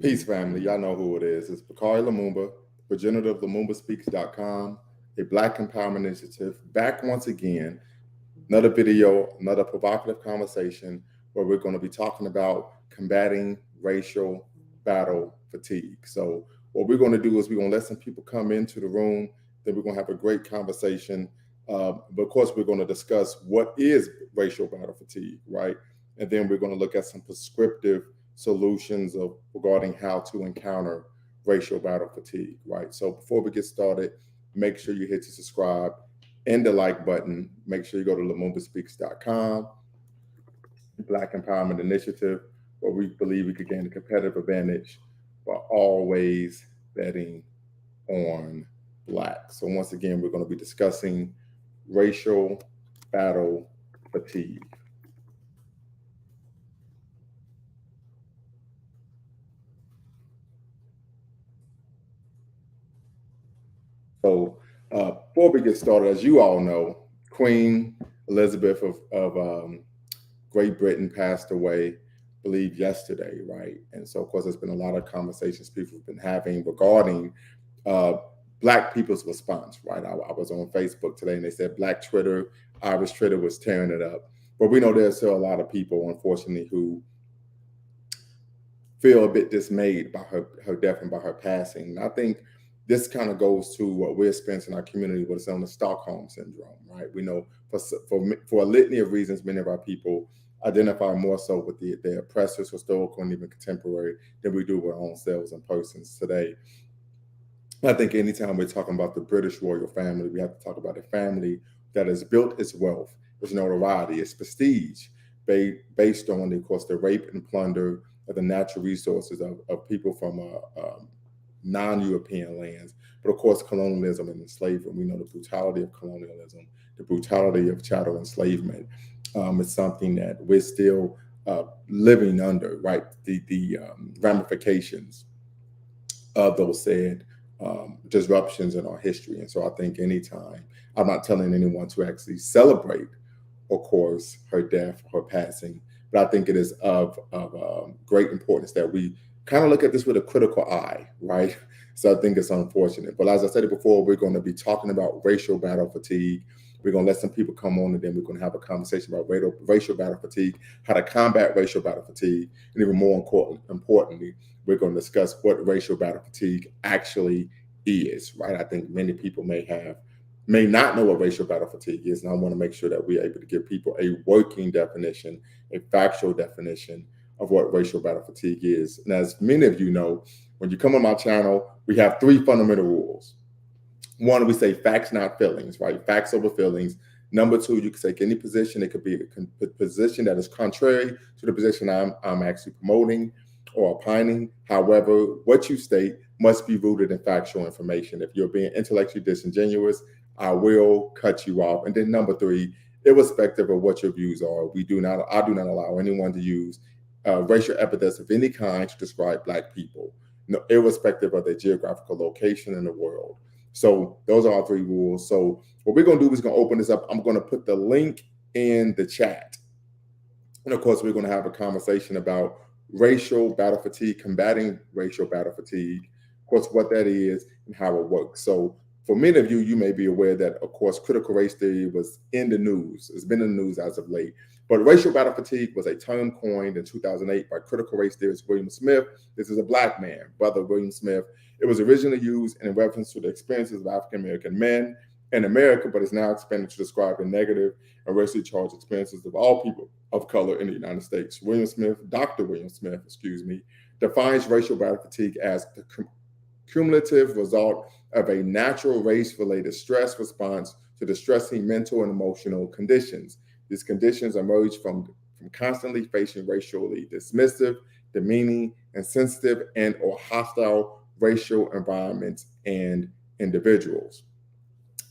Peace, family. Y'all know who it is. It's Bakari Lumumba, progenitor of LumumbaSpeaks.com, a Black empowerment initiative, back once again. Another video, another provocative conversation where we're going to be talking about combating racial battle fatigue. So, what we're going to do is we're going to let some people come into the room, then we're going to have a great conversation. But of course, we're going to discuss what is racial battle fatigue, right? And then we're going to look at some prescriptive solutions of regarding how to encounter racial battle fatigue, right? So before we get started, make sure you hit the subscribe and the like button. Make sure you go to LumumbaSpeaks.com, Black Empowerment Initiative, where we believe we could gain a competitive advantage by always betting on Black. So once again, we're going to be discussing racial battle fatigue. So, before we get started, as you all know, Queen Elizabeth of Great Britain passed away, I believe, yesterday, right? And so, of course, there's been a lot of conversations people have been having regarding uh, Black people's response, right? I was on Facebook today and they said Black Twitter, Irish Twitter was tearing it up. But we know there's still a lot of people, unfortunately, who feel a bit dismayed by her death and by her passing. And I think this kind of goes to what we're experiencing in our community, what is known as Stockholm syndrome, right? We know for a litany of reasons, many of our people identify more so with the oppressors, historical and even contemporary, than we do with our own selves and persons today. I think anytime we're talking about the British royal family, we have to talk about a family that has built its wealth, its notoriety, its prestige, based on, of course, the rape and plunder of the natural resources of people from non-European lands. But of course, colonialism and enslavement. We know the brutality of colonialism, the brutality of chattel enslavement. Is something that we're still living under, right? The ramifications of those said disruptions in our history. And so I think anytime, I'm not telling anyone to actually celebrate, of course, her death, her passing, but I think it is of great importance that we kind of look at this with a critical eye, right? So I think it's unfortunate. But as I said it before, we're going to be talking about racial battle fatigue. We're going to let some people come on and then we're going to have a conversation about racial battle fatigue, how to combat racial battle fatigue, and even more importantly, we're going to discuss what racial battle fatigue actually is, right? I think many people may not know what racial battle fatigue is, and I want to make sure that we're able to give people a working definition, a factual definition of what racial battle fatigue is. And as many of you know, when you come on my channel, we have three fundamental rules. One, we say facts, not feelings, right? Facts over feelings. Number two, you can take any position. It could be a position that is contrary to the position I'm actually promoting or opining. However, what you state must be rooted in factual information. If you're being intellectually disingenuous, I will cut you off. And then number three, irrespective of what your views are, I do not allow anyone to use racial epithets of any kind to describe Black people, no, irrespective of their geographical location in the world. So those are our three rules. So what we're going to do is going to open this up. I'm going to put the link in the chat. And of course, we're going to have a conversation about racial battle fatigue, combating racial battle fatigue, of course, what that is and how it works. So for many of you, you may be aware that, of course, critical race theory was in the news. It's been in the news as of late. But racial battle fatigue was a term coined in 2008 by critical race theorist William Smith. This is a Black man, brother William Smith. It was originally used in reference to the experiences of African American men in America, but is now expanded to describe the negative and racially charged experiences of all people of color in the United States. Dr. William Smith, defines racial battle fatigue as the cumulative result of a natural race-related stress response to distressing mental and emotional conditions. These conditions emerge from constantly facing racially dismissive, demeaning, insensitive, and or hostile racial environments and individuals.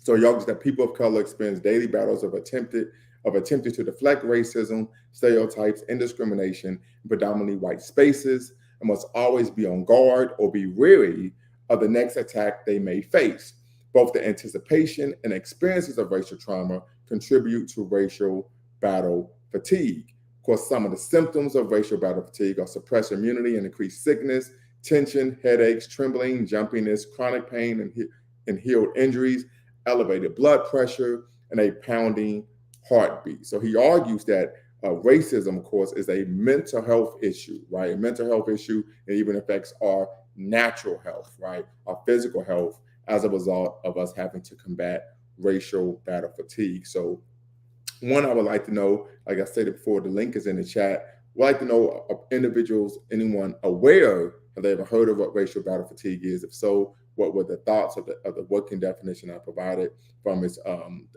So he argues that people of color experience daily battles of attempting to deflect racism, stereotypes, and discrimination in predominantly white spaces, and must always be on guard or be wary of the next attack they may face. Both the anticipation and experiences of racial trauma contribute to racial battle fatigue. Of course, some of the symptoms of racial battle fatigue are suppressed immunity and increased sickness, tension, headaches, trembling, jumpiness, chronic pain, and healed injuries, elevated blood pressure, and a pounding heartbeat. So he argues that racism, of course, is a mental health issue, right? A mental health issue, and even affects our natural health, right? Our physical health as a result of us having to combat racial battle fatigue. So one, I would like to know, like I stated before, the link is in the chat. We'd like to know individuals, anyone aware, have they ever heard of what racial battle fatigue is? If so, what were the thoughts of the working definition I provided from his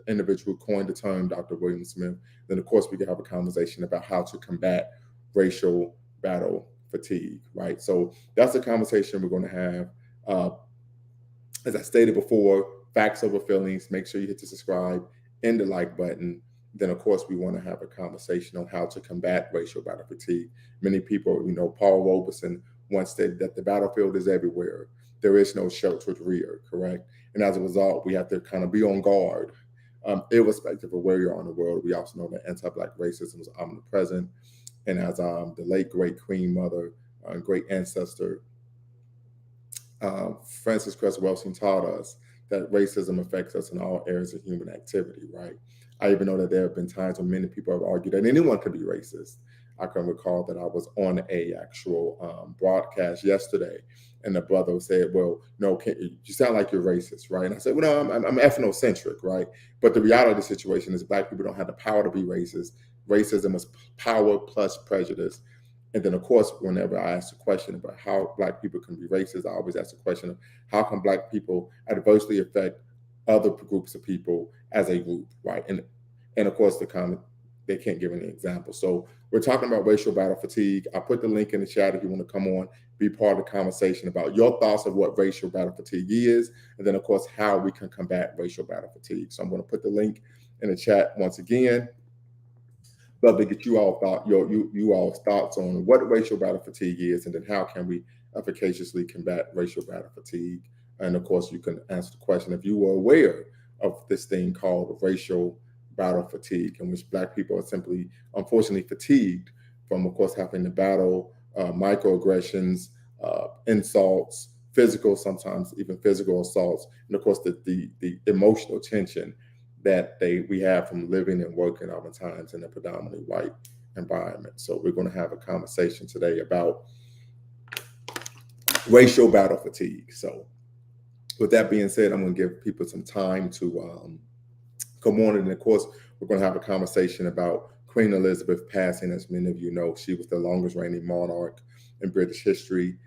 individual who coined the term, Dr. William Smith? Then, of course, we can have a conversation about how to combat racial battle fatigue, right? So that's the conversation we're going to have. As I stated before, facts over feelings. Make sure you hit the subscribe and the like button. Then, of course, we want to have a conversation on how to combat racial battle fatigue. Many people, Paul Robeson once said that the battlefield is everywhere. There is no sheltered rear, correct? And as a result, we have to kind of be on guard, irrespective of where you are in the world. We also know that anti-Black racism is omnipresent. And as the late, great Queen Mother, great ancestor, Frances Cress Welsing taught us, that racism affects us in all areas of human activity, right? I even know that there have been times when many people have argued that anyone could be racist. I can recall that I was on a actual broadcast yesterday, and the brother said, well, no, you sound like you're racist, right? And I said, well, no, I'm ethnocentric, right? But the reality of the situation is Black people don't have the power to be racist. Racism is power plus prejudice. And then, of course, whenever I ask a question about how Black people can be racist, I always ask the question of how can Black people adversely affect other groups of people as a group, right? And of course, the comment, they can't give any examples. So we're talking about racial battle fatigue. I put the link in the chat if you want to come on, be part of the conversation about your thoughts of what racial battle fatigue is, and then, of course, how we can combat racial battle fatigue. So I'm going to put the link in the chat once again. Love to get you all's thoughts on what racial battle fatigue is, and then how can we efficaciously combat racial battle fatigue. And of course, you can answer the question if you were aware of this thing called racial battle fatigue, in which Black people are simply, unfortunately, fatigued from, of course, having to battle microaggressions, insults, physical, sometimes even physical assaults, and of course the emotional tension that we have from living and working oftentimes in a predominantly white environment. So we're going to have a conversation today about racial battle fatigue. So with that being said, I'm going to give people some time to come on. And of course, we're going to have a conversation about Queen Elizabeth passing. As many of you know, she was the longest reigning monarch in British history.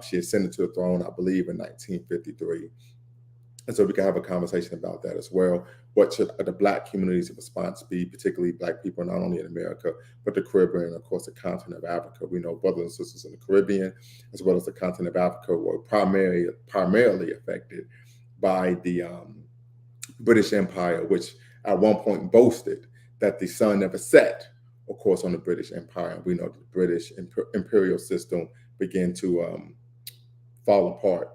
She ascended to the throne, I believe, in 1953. And so we can have a conversation about that as well. What should the Black community's response be, particularly Black people, not only in America, but the Caribbean, and of course, the continent of Africa. We know brothers and sisters in the Caribbean, as well as the continent of Africa, were primarily affected by the British Empire, which at one point boasted that the sun never set, of course, on the British Empire. We know the British imperial system began to fall apart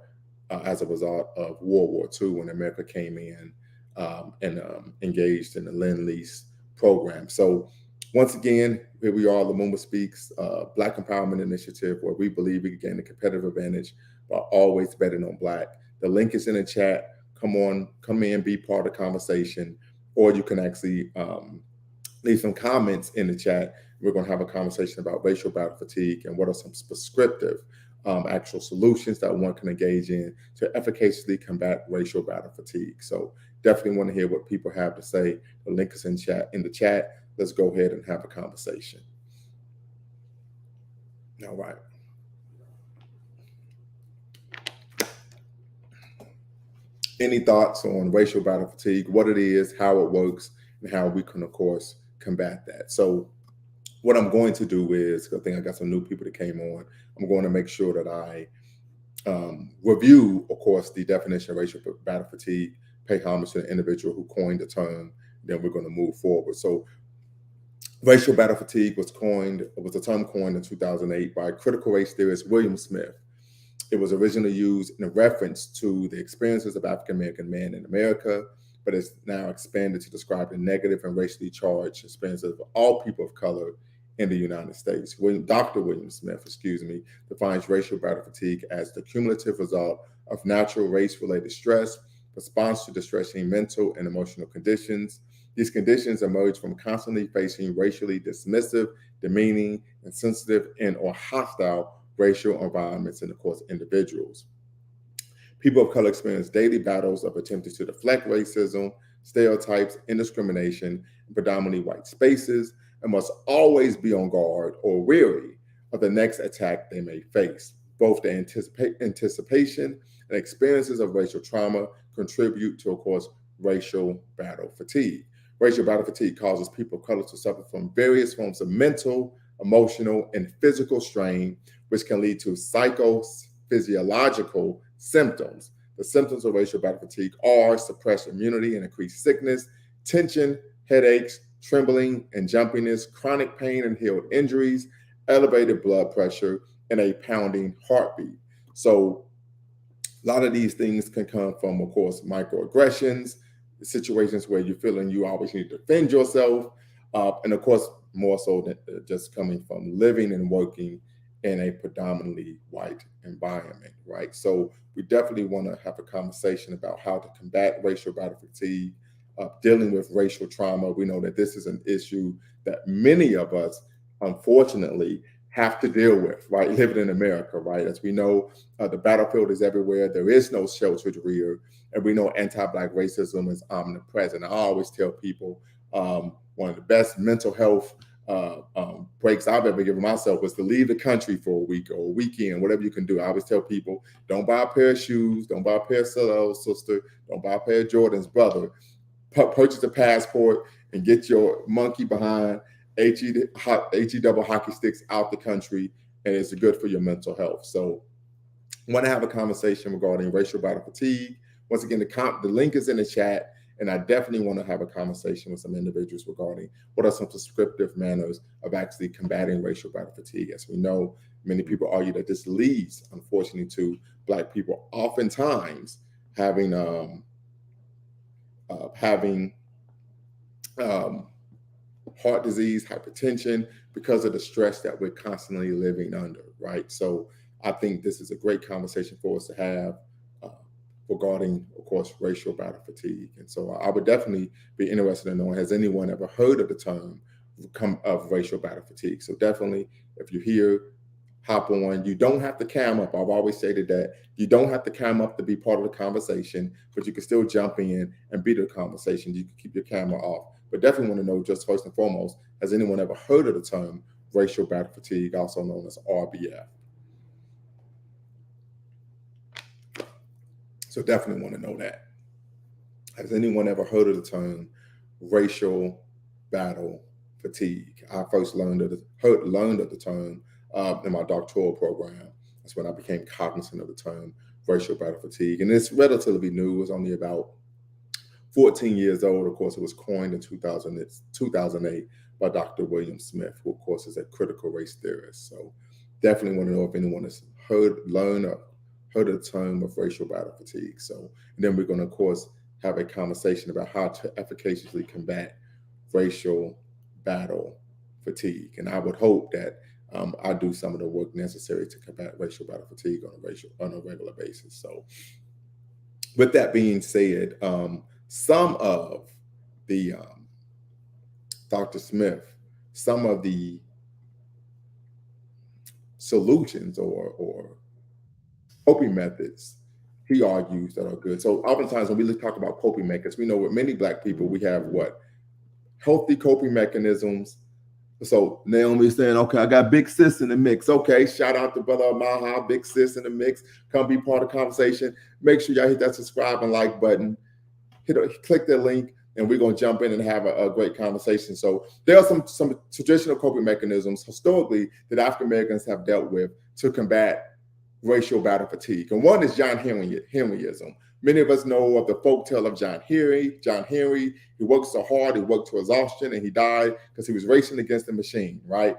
as a result of World War II, when America came in and engaged in the Lend-Lease program. So once again, here we are, Lumumba Speaks, Black Empowerment Initiative, where we believe we can gain a competitive advantage by always betting on Black. The link is in the chat. Come in, be part of the conversation, or you can actually leave some comments in the chat. We're going to have a conversation about racial battle fatigue and what are some prescriptive actual solutions that one can engage in to efficaciously combat racial battle fatigue. So definitely want to hear what people have to say. The link is in the chat. Let's go ahead and have a conversation. All right. Any thoughts on racial battle fatigue, what it is, how it works, and how we can, of course, combat that? So what I'm going to do is, I think I got some new people that came on, I'm going to make sure that I review, of course, the definition of racial battle fatigue, pay homage to the individual who coined the term, then we're going to move forward. So racial battle fatigue was a term coined in 2008 by critical race theorist William Smith. It was originally used in reference to the experiences of African-American men in America, but it's now expanded to describe the negative and racially charged experiences of all people of color in the United States. Dr. William Smith, defines racial battle fatigue as the cumulative result of natural race-related stress, response to distressing mental and emotional conditions. These conditions emerge from constantly facing racially dismissive, demeaning, insensitive, and/or hostile racial environments in, of course, individuals. People of color experience daily battles of attempting to deflect racism, stereotypes, and discrimination in predominantly white spaces, and must always be on guard or wary of the next attack they may face. Both the anticipation and experiences of racial trauma contribute to, of course, racial battle fatigue. Racial battle fatigue causes people of color to suffer from various forms of mental, emotional, and physical strain, which can lead to psychophysiological symptoms. The symptoms of racial battle fatigue are suppressed immunity and increased sickness, tension, headaches, trembling and jumpiness, chronic pain and healed injuries, elevated blood pressure, and a pounding heartbeat. So a lot of these things can come from, of course, microaggressions, situations where you're feeling you always need to defend yourself, and of course, more so than just coming from living and working in a predominantly white environment, right? So we definitely want to have a conversation about how to combat racial battle fatigue, dealing with racial trauma. We know that this is an issue that many of us, unfortunately, have to deal with, right? Living in America, right? As we know, the battlefield is everywhere. There is no sheltered rear, and we know anti-Black racism is omnipresent. I always tell people one of the best mental health breaks I've ever given myself was to leave the country for a week or a weekend, whatever you can do. I always tell people, don't buy a pair of shoes, don't buy a pair of Celos, sister, don't buy a pair of Jordans, brother. Purchase a passport and get your monkey behind HE double hockey sticks out the country, and it's good for your mental health. So I want to have a conversation regarding racial battle fatigue. Once again, the link is in the chat, and I definitely want to have a conversation with some individuals regarding what are some prescriptive manners of actually combating racial battle fatigue. As we know, many people argue that this leads, unfortunately, to Black people oftentimes having heart disease, hypertension, because of the stress that we're constantly living under, right? So I think this is a great conversation for us to have regarding, of course, racial battle fatigue. And so I would definitely be interested in knowing, has anyone ever heard of the term of racial battle fatigue? So definitely, if you're here, hop on. You don't have to cam up. I've always stated that you don't have to cam up to be part of the conversation, but you can still jump in and be the conversation. You can keep your camera off. But definitely want to know, just first and foremost, has anyone ever heard of the term racial battle fatigue, also known as RBF? So definitely want to know that. Has anyone ever heard of the term racial battle fatigue? I first learned of the term in my doctoral program. That's when I became cognizant of the term racial battle fatigue. And it's relatively new. It was only about 14 years old. Of course, it was coined in 2008 by Dr. William Smith, who, of course, is a critical race theorist. So definitely want to know if anyone has heard of the term of racial battle fatigue. So, and then we're going to, of course, have a conversation about how to efficaciously combat racial battle fatigue. And I would hope that I do some of the work necessary to combat racial battle fatigue on a regular basis. So with that being said, some of the Dr. Smith, some of the solutions or coping methods he argues that are good. So oftentimes when we talk about coping mechanisms, we know with many Black people, we have what? Healthy coping mechanisms. So Naomi's saying, okay, I got Big Sis in the mix. Okay, shout out to brother Maha, Big Sis in the mix. Come be part of the conversation. Make sure y'all hit that subscribe and like button. Click the link, and we're going to jump in and have a great conversation. So there are some traditional coping mechanisms historically that African Americans have dealt with to combat racial battle fatigue. And one is John Henryism. Many of us know of the folktale of John Henry. John Henry, he worked so hard, he worked to exhaustion, and he died because he was racing against the machine, right?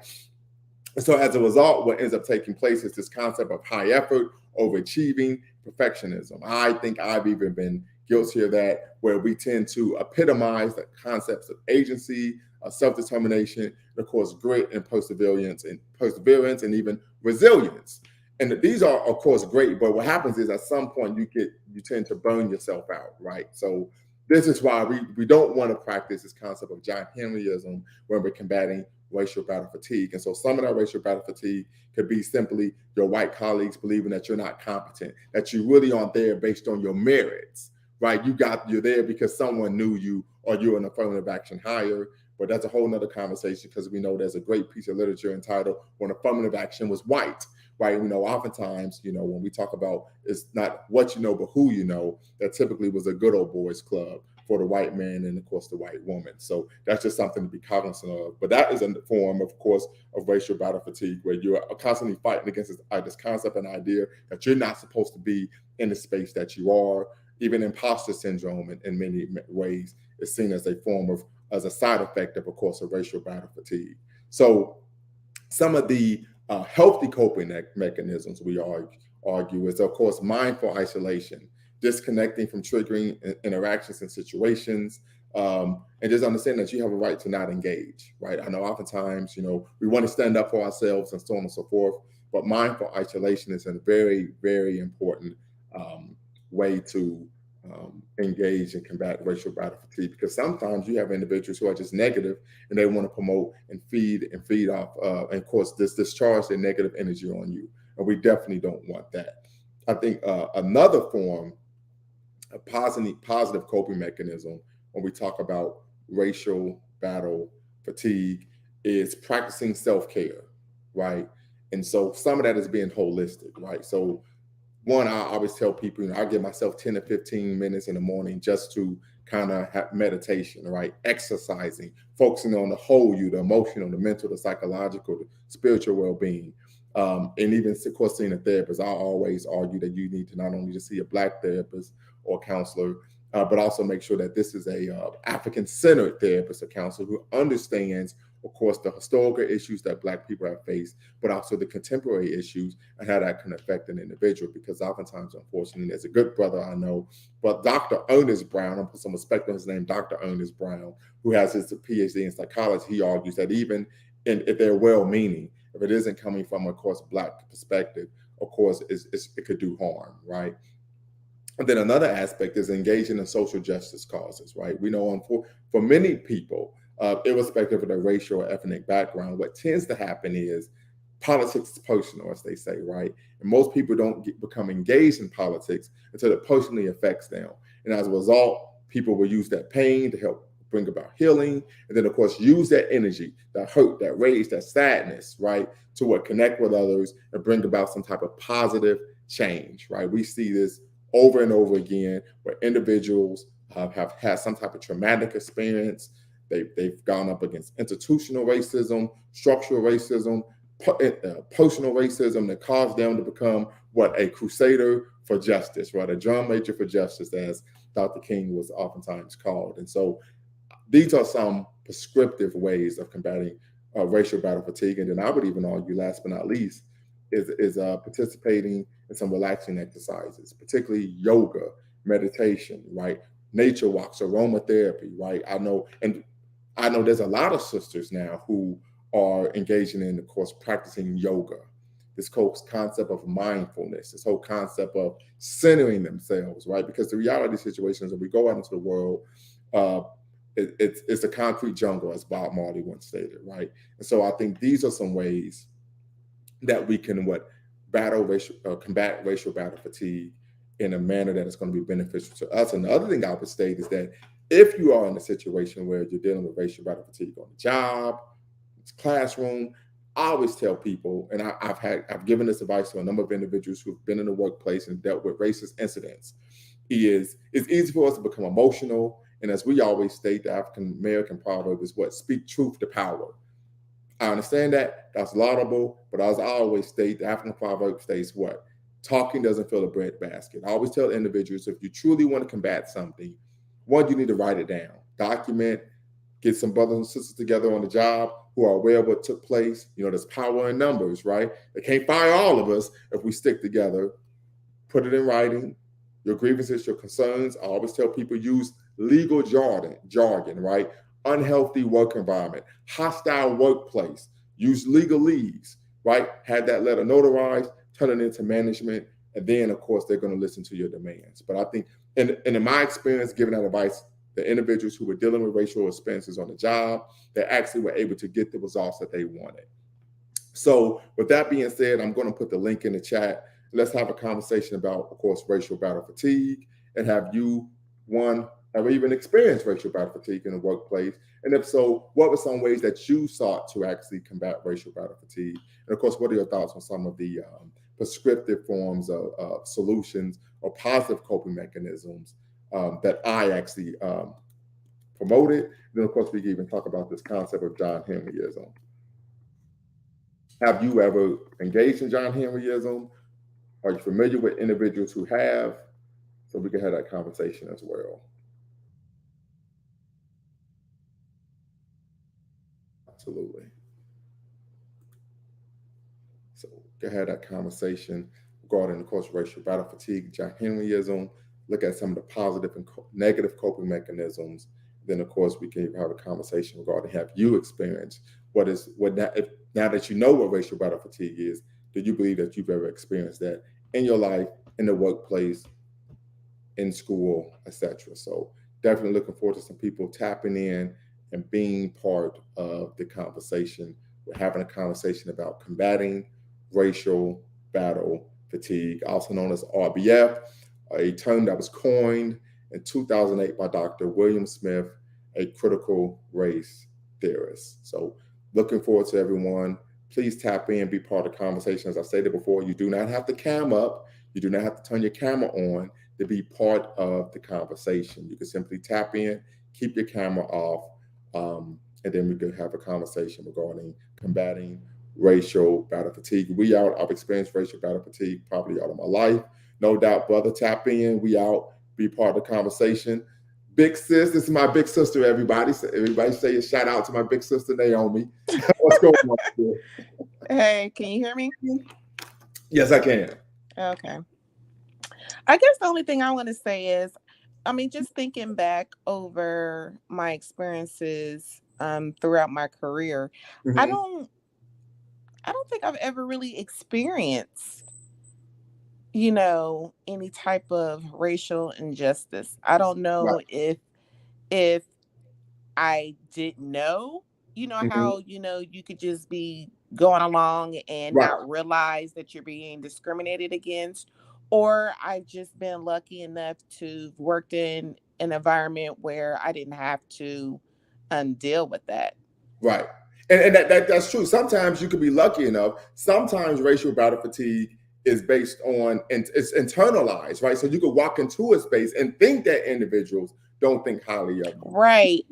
And so as a result, what ends up taking place is this concept of high effort, overachieving, perfectionism. I think I've even been guilty of that, where we tend to epitomize the concepts of agency, self-determination, and of course, grit and perseverance, and even resilience. And these are, of course, great. But what happens is at some point you tend to burn yourself out, right? So this is why we don't want to practice this concept of giant Henryism when we're combating racial battle fatigue. And so some of that racial battle fatigue could be simply your white colleagues believing that you're not competent, that you really aren't there based on your merits, right? You're there because someone knew you or you're an affirmative action hire. But that's a whole nother conversation, because we know there's a great piece of literature entitled When Affirmative Action Was White, right? Oftentimes, when we talk about it's not what you know, but who you know, that typically was a good old boys club for the white man and, of course, the white woman. So that's just something to be cognizant of. But that is a form, of course, of racial battle fatigue, where you're constantly fighting against this concept and idea that you're not supposed to be in the space that you are. Even imposter syndrome in many ways is seen as a form of, as a side effect of course, of racial battle fatigue. So some of the healthy coping mechanisms we argue is, of course, mindful isolation, disconnecting from triggering interactions and situations, and just understand that you have a right to not engage, right? I know oftentimes, we want to stand up for ourselves and so on and so forth, but mindful isolation is a very, very important way to engage and combat racial battle fatigue, because sometimes you have individuals who are just negative and they want to promote and feed off, and of course, discharge their negative energy on you. And we definitely don't want that. I think another form of positive coping mechanism when we talk about racial battle fatigue is practicing self-care, right? And so some of that is being holistic, right? So one, I always tell people, I give myself 10 to 15 minutes in the morning just to kind of have meditation, right? Exercising, focusing on the whole you, the emotional, the mental, the psychological, the spiritual well-being. And even, of course, seeing a therapist. I always argue that you need to not only just see a Black therapist or counselor, but also make sure that this is a African-centered therapist or counselor who understands, of course, the historical issues that Black people have faced, but also the contemporary issues and how that can affect an individual. Because oftentimes, unfortunately, there's a good brother I know, but Dr. Ernest Brown, I'll put some respect on his name, Dr. Ernest Brown, who has his PhD in psychology, he argues that even if they're well-meaning, if it isn't coming from, of course, Black perspective, of course, it could do harm, right? And then another aspect is engaging in social justice causes, right? We know for many people, irrespective of their racial or ethnic background, what tends to happen is politics is personal, as they say, right? And most people don't become engaged in politics until it personally affects them. And as a result, people will use that pain to help bring about healing. And then, of course, use that energy, that hurt, that rage, that sadness, right, to connect with others and bring about some type of positive change, right? We see this over and over again, where individuals have had some type of traumatic experience. They've gone up against institutional racism, structural racism, personal racism that caused them to become a crusader for justice, right? A drum major for justice, as Dr. King was oftentimes called. And so these are some prescriptive ways of combating racial battle fatigue. And then I would even argue, last but not least, is participating in some relaxing exercises, particularly yoga, meditation, right? Nature walks, aromatherapy, right? I know there's a lot of sisters now who are engaging in, of course, practicing yoga, this whole concept of mindfulness, this whole concept of centering themselves, right? Because the reality situations that we go out into the world, it's a concrete jungle, as Bob Marley once stated, right? And so I think these are some ways that we can combat racial battle fatigue in a manner that is going to be beneficial to us. And the other thing I would state is that if you are in a situation where you're dealing with racial battle fatigue on the job, classroom, I always tell people, and I've given this advice to a number of individuals who've been in the workplace and dealt with racist incidents, it's easy for us to become emotional. And as we always state, the African American proverb is speak truth to power. I understand that's laudable, but as I always state, the African proverb states talking doesn't fill a bread basket. I always tell individuals, if you truly want to combat something, one, you need to write it down, document, get some brothers and sisters together on the job who are aware of what took place. There's power in numbers, right? They can't fire all of us if we stick together. Put it in writing, your grievances, your concerns. I always tell people, use legal jargon, right? unhealthy work environment, hostile workplace, use legalese, right? Have that letter notarized, turn it into management, and then, of course, they're going to listen to your demands. But I think, and in my experience, giving that advice, the individuals who were dealing with racial experiences on the job, they actually were able to get the results that they wanted. So with that being said, I'm going to put the link in the chat. Let's have a conversation about, of course, racial battle fatigue, and have you, one, have even experienced racial battle fatigue in the workplace? And if so, what were some ways that you sought to actually combat racial battle fatigue? And of course, what are your thoughts on some of the prescriptive forms of solutions or positive coping mechanisms that I actually promoted? And then, of course, we can even talk about this concept of John Henryism. Have you ever engaged in John Henryism? Are you familiar with individuals who have? So we can have that conversation as well. Absolutely. So we can have that conversation regarding, of course, racial battle fatigue, John Henryism, look at some of the positive and negative coping mechanisms. Then, of course, we can have a conversation regarding, have you experienced now that you know what racial battle fatigue is, do you believe that you've ever experienced that in your life, in the workplace, in school, etc.? So definitely looking forward to some people tapping in and being part of the conversation. We're having a conversation about combating racial battle fatigue, also known as RBF, a term that was coined in 2008 by Dr. William Smith, a critical race theorist. So looking forward to everyone. Please tap in, be part of the conversation. As I stated before, you do not have to cam up. You do not have to turn your camera on to be part of the conversation. You can simply tap in, keep your camera off, and then we can have a conversation regarding combating racial battle fatigue. We out. I've experienced racial battle fatigue probably all of my life. No doubt, brother, tap in. We out. Be part of the conversation. Big sis, this is my big sister, everybody. So everybody say a shout out to my big sister, Naomi. What's going on here? Hey, can you hear me? Yes, I can. Okay. I guess the only thing I want to say is, just thinking back over my experiences throughout my career, Mm-hmm. I don't think I've ever really experienced, any type of racial injustice. I don't know Right. if I didn't know, Mm-hmm. how, you could just be going along and Right. not realize that you're being discriminated against, or I've just been lucky enough to worked in an environment where I didn't have to deal with that. Right. And that's true. Sometimes you could be lucky enough. Sometimes racial battle fatigue is based on, and it's internalized, right? So you could walk into a space and think that individuals don't think highly of you. Right.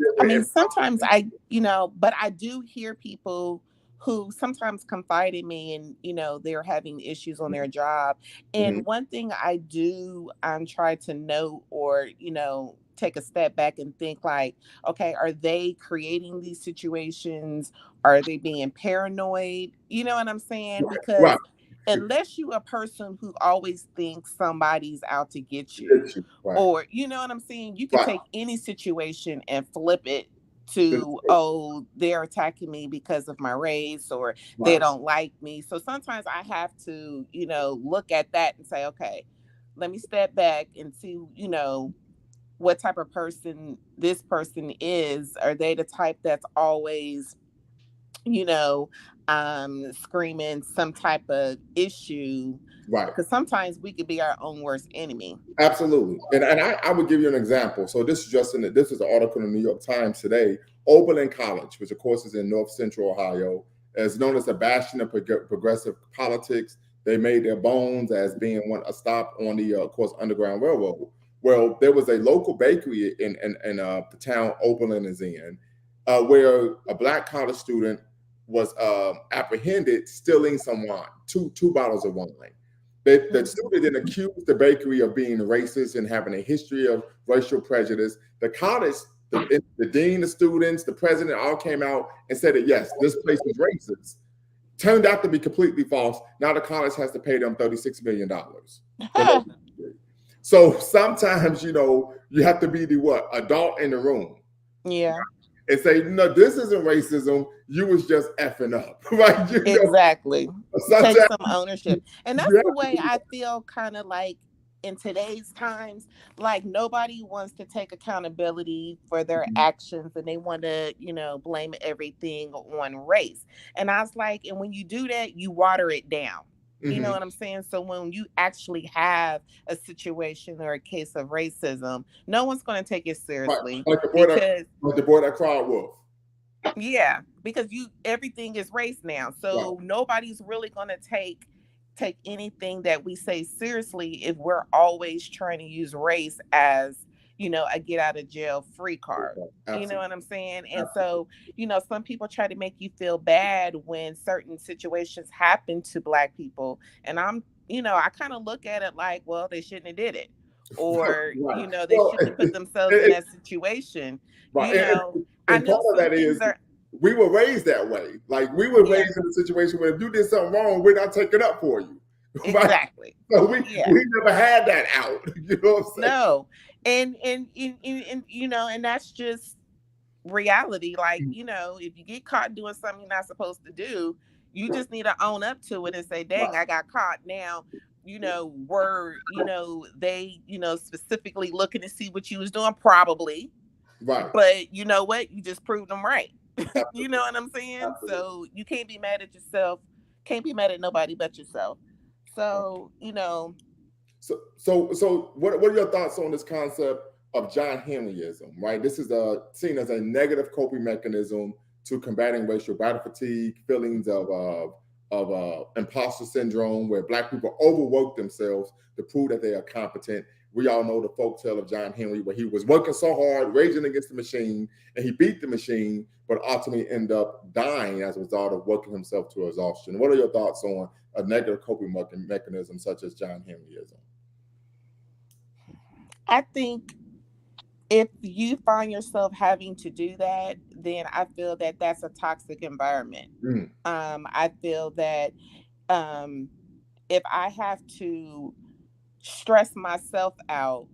Sometimes but I do hear people who sometimes confide in me and, they're having issues on their job. Mm-hmm. And one thing I do try to note or, take a step back and think like, okay, are they creating these situations? Are they being paranoid? You know what I'm saying? Right. Right. Because unless you a person who always thinks somebody's out to get you, Right. or you know what I'm saying, you could Right. take any situation and flip it to, Right. oh, they're attacking me because of my race, or they Right. don't like me. So sometimes I have to, look at that and say, okay, let me step back and see, what type of person this person is. Are they the type that's always, you know, screaming some type of issue? Right. Because sometimes we could be our own worst enemy. Absolutely. And I would give you an example. So this is this is an article in the New York Times today. Oberlin College, which of course is in North Central Ohio, is known as a bastion of progressive politics. They made their bones as being a stop on the, of course, Underground Railroad. Well, there was a local bakery in the town Oberlin is in, where a black college student was apprehended stealing some wine, two bottles of wine. The student then accused the bakery of being racist and having a history of racial prejudice. The college, the dean, the students, the president all came out and said that, yes, this place was racist. Turned out to be completely false. Now the college has to pay them $36 million. So sometimes, you have to be the adult in the room. Yeah. and say, no, this isn't racism. You was just effing up, right? Exactly. Take Sometimes some ownership. And that's you the have way I feel kind of like in today's times. Like nobody wants to take accountability for their to. actions and they want to, blame everything on race. And I was like, and when you do that, you water it down. You know Mhm. what I'm saying? So when you actually have a situation or a case of racism, no one's going to take it Right. seriously Like the boy that because cried wolf. yeah, because everything is race now. Right. So nobody's really gonna take anything that we say seriously if we're always trying to use race as, a get out of jail free card. You know Absolutely. what I'm saying? And Absolutely. so, some people try to make you feel bad when certain situations happen to black people. And I kind of look at it like, well, they shouldn't have did it. Or, Right. they Well, shouldn't have put themselves in that situation. right. You know, I And know part of some that things is are we were raised that way. Like we were yeah, raised in a situation where if you did something wrong, we're not taking up for you. Right. exactly. So Yeah. we never had that out. You know what I'm saying? No. And that's just reality. Like, if you get caught doing something you're not supposed to do, you just need to own up to it and say, Right. dang, I got caught now. Were, they, specifically looking to see what you was doing? Probably. Right. But you know what? You just proved them right. You know Absolutely. what I'm saying? Absolutely. So you can't be mad at yourself. Can't be mad at nobody but yourself. So, So what are your thoughts on this concept of John Henryism? Right, this is seen as a negative coping mechanism to combating racial battle fatigue, feelings of imposter syndrome, where Black people overwork themselves to prove that they are competent. We all know the folktale of John Henry, where he was working so hard, raging against the machine, and he beat the machine, but ultimately ended up dying as a result of working himself to exhaustion. What are your thoughts on a negative coping mechanism such as John Henryism? I think if you find yourself having to do that, then I feel that that's a toxic environment. Mm. I feel that um, if I have to stress myself out,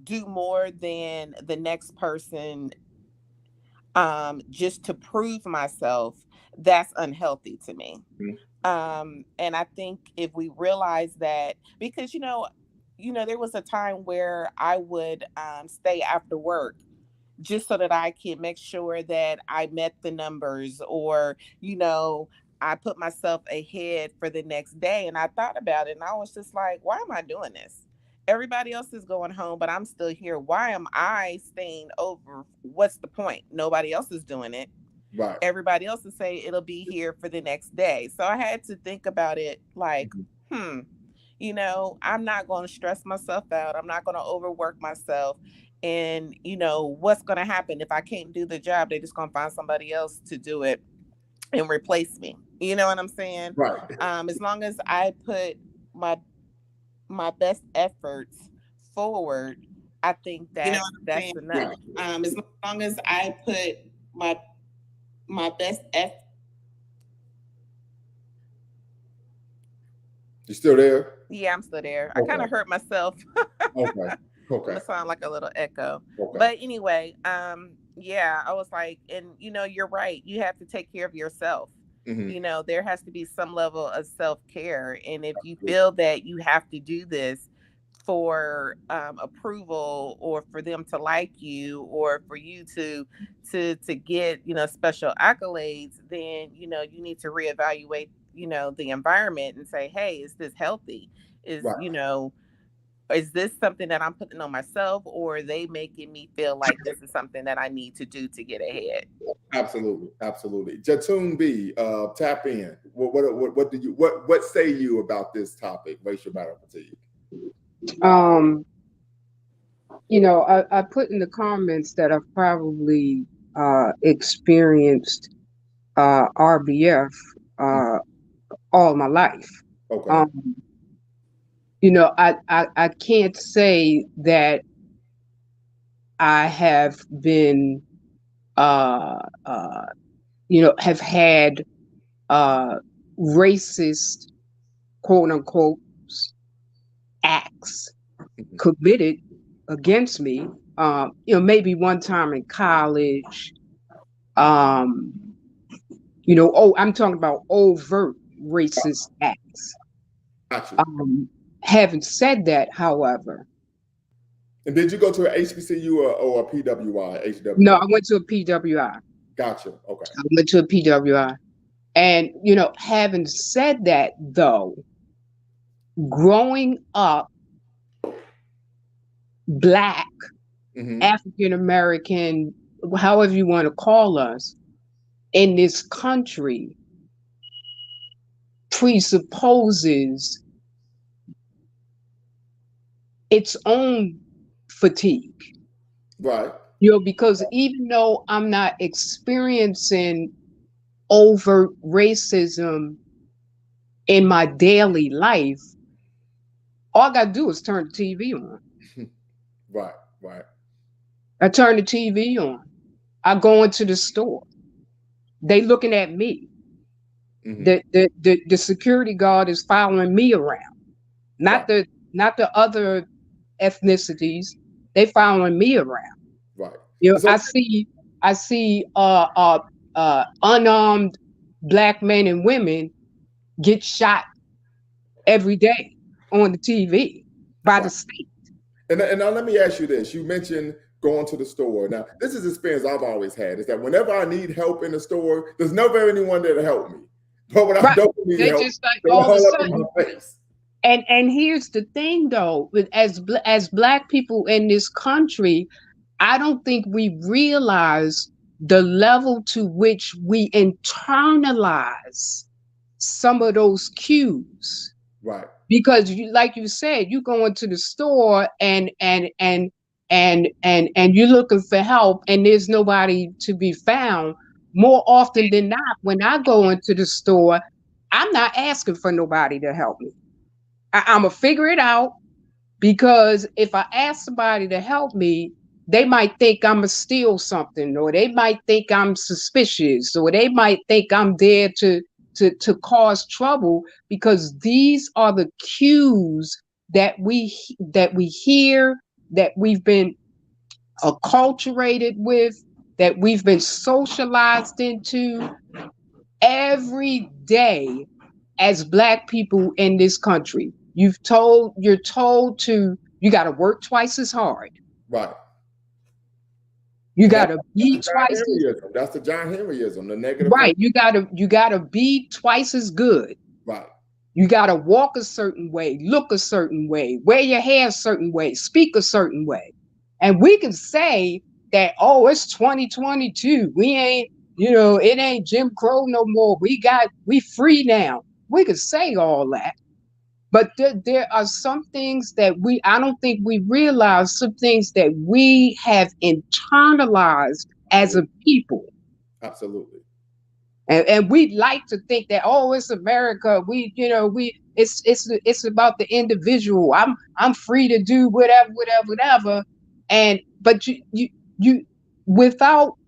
do more than the next person, just to prove myself, that's unhealthy to me. Mm. And I think if we realize that, because there was a time where I would stay after work just so that I can make sure that I met the numbers, or, I put myself ahead for the next day. And I thought about it and I was just like, why am I doing this? Everybody else is going home, but I'm still here. Why am I staying over? What's the point? Nobody else is doing it. Right. Everybody else will say it'll be here for the next day. So I had to think about it like, Mhm. I'm not going to stress myself out. I'm not going to overwork myself. And, what's going to happen if I can't do the job? They're just going to find somebody else to do it and replace me. You know what I'm saying? Right. As long as I put my best efforts forward, I think You know what I'm that's saying? enough. Right. As long as I put my best effort. You still there? Yeah, I'm still there. I kind Okay. of hurt myself. Okay. I'm Okay. gonna sound like a little echo. Okay. But anyway, yeah, I was like, and you're right. You have to take care of yourself. Hmm. There has to be some level of self-care. And if you feel that you have to do this for approval, or for them to like you, or for you to get, special accolades, then you need to reevaluate, the environment and say, hey, is this healthy? Is, Right. is this something that I'm putting on myself, or are they making me feel like this is something that I need to do to get ahead? Absolutely. Absolutely. Jatoon B, tap in. What do you what say you about this topic, racial battle fatigue? Um, I put in the comments that I've probably experienced RBF uh, all my life. Okay. Um, I can't say that I have been, uh, uh, have had racist, quote unquote, acts committed against me. Maybe one time in college, um, you know, oh, I'm talking about overt racist acts. Got you. Having said that, however, And did you go to an HBCU or a PWI, no, HWI? I went to a PWI. Gotcha. Okay. I went to a PWI. And, you know, having said that, though, growing up Black, African American, however you want to call us, in this country presupposes its own fatigue. Right. You know, because even though I'm not experiencing overt racism in my daily life, all I gotta do is turn the TV on. Right. Right. I turn the TV on. I go into the store. They looking at me. The security guard is following me around. Not Right. the other ethnicities. They following me around. Right. You know, So, I see unarmed Black men and women get shot every day on the TV by the right. state. And now let me ask you this. You mentioned going to the store. Now, this is the experience I've always had, is that whenever I need help in the store, there's never anyone there to help me. But when I Right. don't need They help, just like they're all of a all up in sudden. my face. And here's the thing, though, as Black people in this country, I don't think we realize the level to which we internalize some of those cues. Right. Because you, like you said, you go into the store and you're looking for help and there's nobody to be found. More often than not, when I go into the store, I'm not asking for nobody to help me. I'm gonna figure it out, because if I ask somebody to help me, they might think I'm gonna steal something, or they might think I'm suspicious, or they might think I'm there to cause trouble, because these are the cues that we hear, that we've been acculturated with, that we've been socialized into every day as Black people in this country. You're told to, you got to work twice as hard. Right. You And got that's to be the John twice as Henryism. That's the John Henryism, the negative. right. You got to be twice as good. Right. You got to walk a certain way, look a certain way, wear your hair a certain way, speak a certain way. And we can say that, oh, it's 2022. We ain't, it ain't Jim Crow no more. We free now. We could say all that. But there are some things that I don't think we realize, some things that we have internalized as a people. Absolutely. And we like to think that, oh, it's America. It's about the individual. I'm free to do whatever. But you without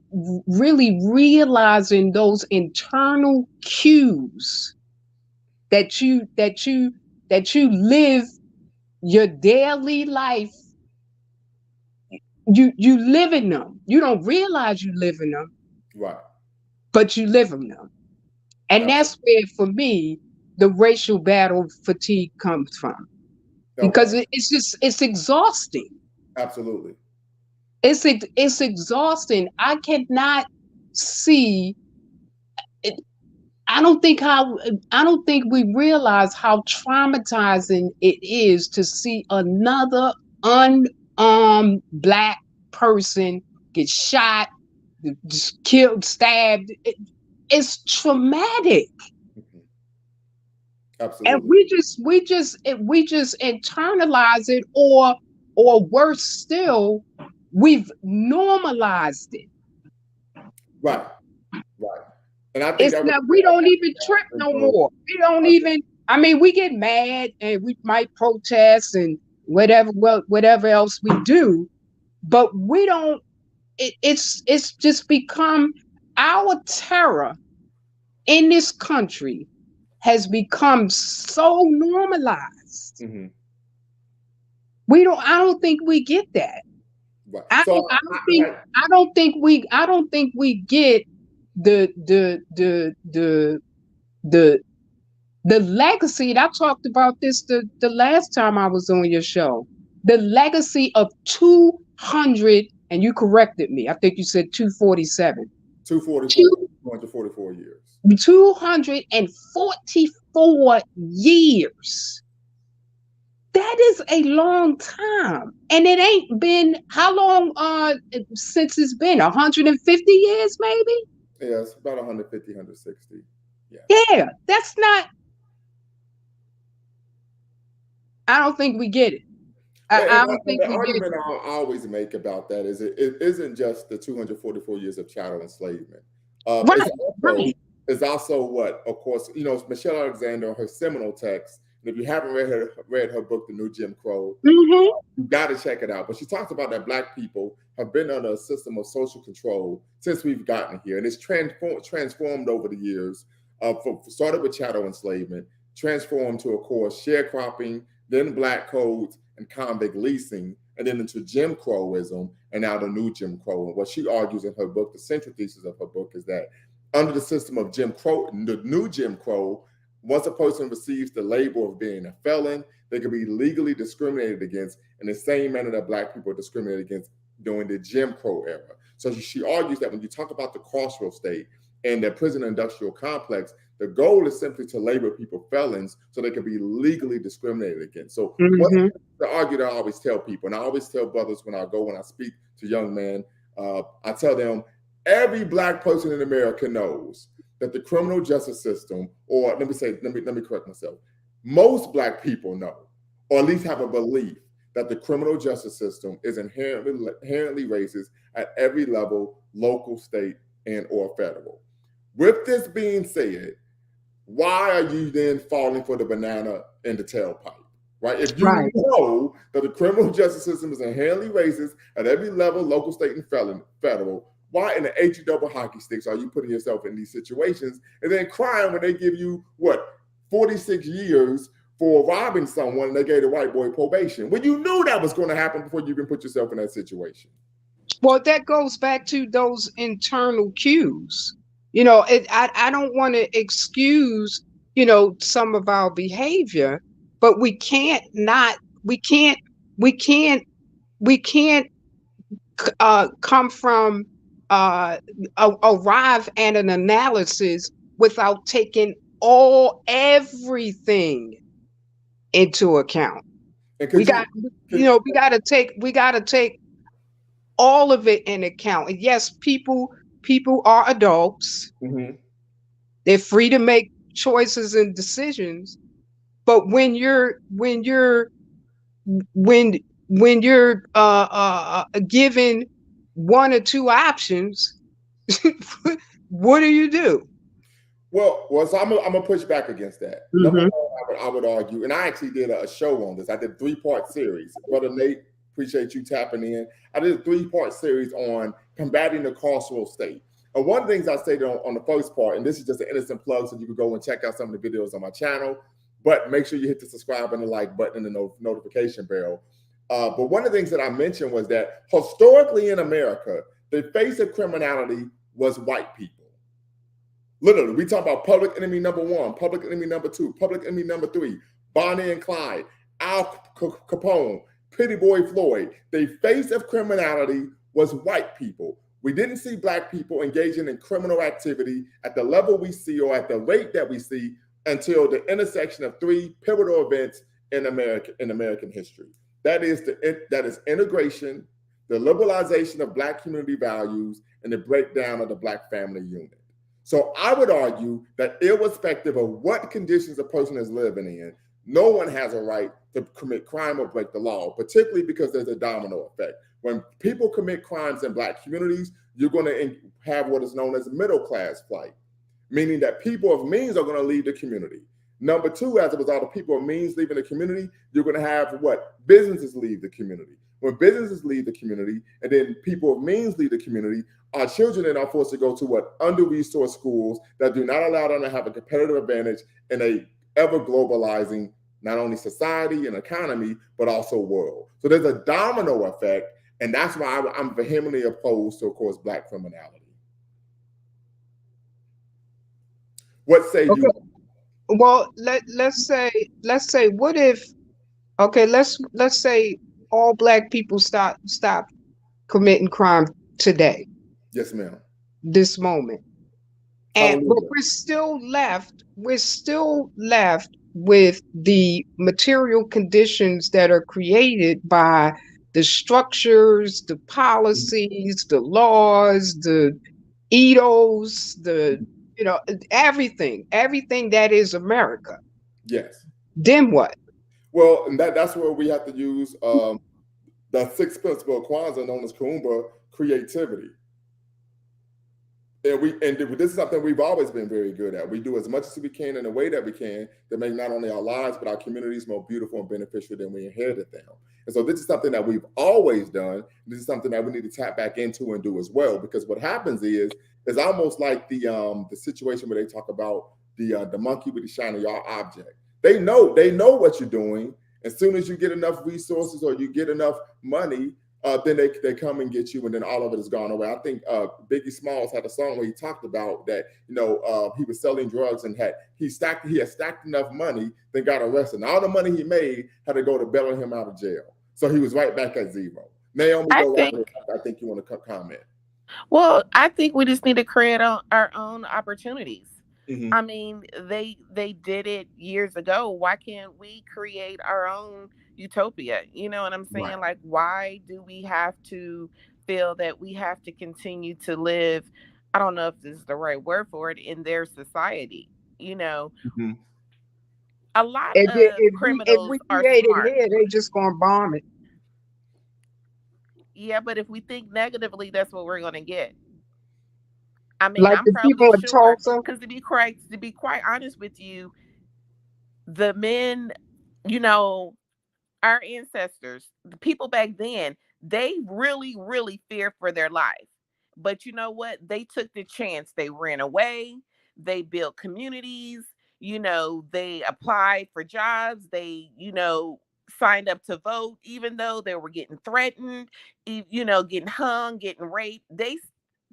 really realizing those internal cues that you live your daily life, you live in them. You don't realize you live in them. Right. But you live in them. And Absolutely. that's where, for me, the racial battle fatigue comes from. Because it's exhausting. Absolutely. It's exhausting. I cannot see it. I don't think we realize how traumatizing it is to see another unarmed Black person get shot, killed, stabbed. It's traumatic. Absolutely. And we just internalize it, or worse still, we've normalized it. Right. And I think we don't even trip no more. We don't even, I mean, we get mad and we might protest and whatever else we do, but we don't, it's just become, our terror in this country has become so normalized. Mm-hmm. I don't think we get that. Right. I don't think we get the the the the the the legacy, and I talked about this the last time I was on your show, the legacy of 200, and you corrected me, I think you said 247. 244 years. 244 years. That is a long time. And it ain't been how long since it's been? 150 years, maybe? Yeah, it's about 150, 160. Yeah. Yeah, that's not, I don't think we get it. I don't think The we get it. argument I always make about that is it isn't just the 244 years of chattel enslavement. Right, right. It's also what, of course, Michelle Alexander, her seminal text. And if you haven't read her book, The New Jim Crow, Mm-hmm. you got to check it out. But she talks about that Black people have been under a system of social control since we've gotten here, and it's transformed over the years. Started with chattel enslavement, transformed to, of course, sharecropping, then Black codes and convict leasing, and then into Jim Crowism, and now the new Jim Crow. And what she argues in her book, the central thesis of her book, is that under the system of Jim Crow, the new Jim Crow, once a person receives the label of being a felon, they can be legally discriminated against in the same manner that Black people are discriminated against during the Jim Crow era. So she argues that when you talk about the carceral state and the prison industrial complex, the goal is simply to label people felons so they can be legally discriminated against. So Mm-hmm. the argument I always tell people, and I always tell brothers when I speak to young men, I tell them, every Black person in America knows that the criminal justice system, or let me correct myself, most Black people know, or at least have a belief, that the criminal justice system is inherently racist at every level, local, state, and or federal. With this being said, why are you then falling for the banana in the tailpipe? Right? If you know that the criminal justice system is inherently racist at every level, local, state, and federal, why in the HE double hockey sticks are you putting yourself in these situations and then crying when they give you 46 years for robbing someone and they gave the white boy probation? When you knew that was going to happen before you even put yourself in that situation. Well, that goes back to those internal cues. I don't want to excuse, some of our behavior, but we can't come from arrive at an analysis without taking everything into account. We got to take all of it in account. And yes, people are adults. Mm-hmm. They're free to make choices and decisions. But when you're given one or two options, what do you do? Well, so I'm gonna push back against that. Mm-hmm. Number one, I would argue, and I actually did a show on this. I did a 3-part series. Brother Nate, appreciate you tapping in. I did a 3-part series on combating the carceral state. And one of the things I stated on the first part, and this is just an innocent plug, so you can go and check out some of the videos on my channel, but make sure you hit the subscribe and the like button and the notification bell. But one of the things that I mentioned was that historically in America, the face of criminality was white people. Literally, we talk about public enemy number 1, public enemy number 2, public enemy number 3, Bonnie and Clyde, Al Capone, Pretty Boy Floyd. The face of criminality was white people. We didn't see Black people engaging in criminal activity at the level we see or at the rate that we see until the intersection of 3 pivotal events in American history. That is integration, the liberalization of Black community values, and the breakdown of the Black family unit. So I would argue that irrespective of what conditions a person is living in, no one has a right to commit crime or break the law, particularly because there's a domino effect. When people commit crimes in Black communities, you're going to have what is known as middle class flight, meaning that people of means are going to leave the community. Number 2, as a result of people of means leaving the community, you're going to have businesses leave the community. When businesses leave the community and then people of means leave the community, our children then are forced to go to under-resourced schools that do not allow them to have a competitive advantage in a ever-globalizing, not only society and economy, but also world. So there's a domino effect, and that's why I'm vehemently opposed to, of course, Black criminality. What say you? Okay. Well, let's say what if okay, let's say all black people stop committing crime today, Yes, ma'am. this moment. And but Hallelujah. we're still left with the material conditions that are created by the structures, the policies, the laws, the EDOs, the you know, everything that is America. Yes. Then what? Well, and that's where we have to use the sixth principle of Kwanzaa, known as Kuumba, creativity. And this is something we've always been very good at. We do as much as we can in the way that we can to make not only our lives but our communities more beautiful and beneficial than we inherited them. And so this is something that we've always done. This is something that we need to tap back into and do as well. Because what happens is almost like the situation where they talk about the monkey with the shiny object. They know what you're doing. As soon as you get enough resources or you get enough money, then they come and get you, and then all of it is gone away. I think Biggie Smalls had a song where he talked about that. He was selling drugs and had stacked enough money, then got arrested. And all the money he made had to go to bailing him out of jail. So he was right back at zero. Naomi, I go right think, ahead. I think you want to comment. well, I think we just need to create our own opportunities. Mm-hmm. I mean, they did it years ago. Why can't we create our own utopia? You know what I'm Right. saying? Like, why do we have to feel that we have to continue to live? I don't know if this is the right word for it, in their society. You know, Mm-hmm. a lot of If we criminals are create it smart. here, they just gonna bomb it. Yeah, but if we think negatively, that's what we're gonna get. I mean, Like I'm the probably people in sure Tulsa. because to be quite honest with you, the men, you know, our ancestors, the people back then, they really, really feared for their life. But you know what? They took the chance. They ran away. They built communities. They applied for jobs. They, signed up to vote, even though they were getting threatened, getting hung, getting raped.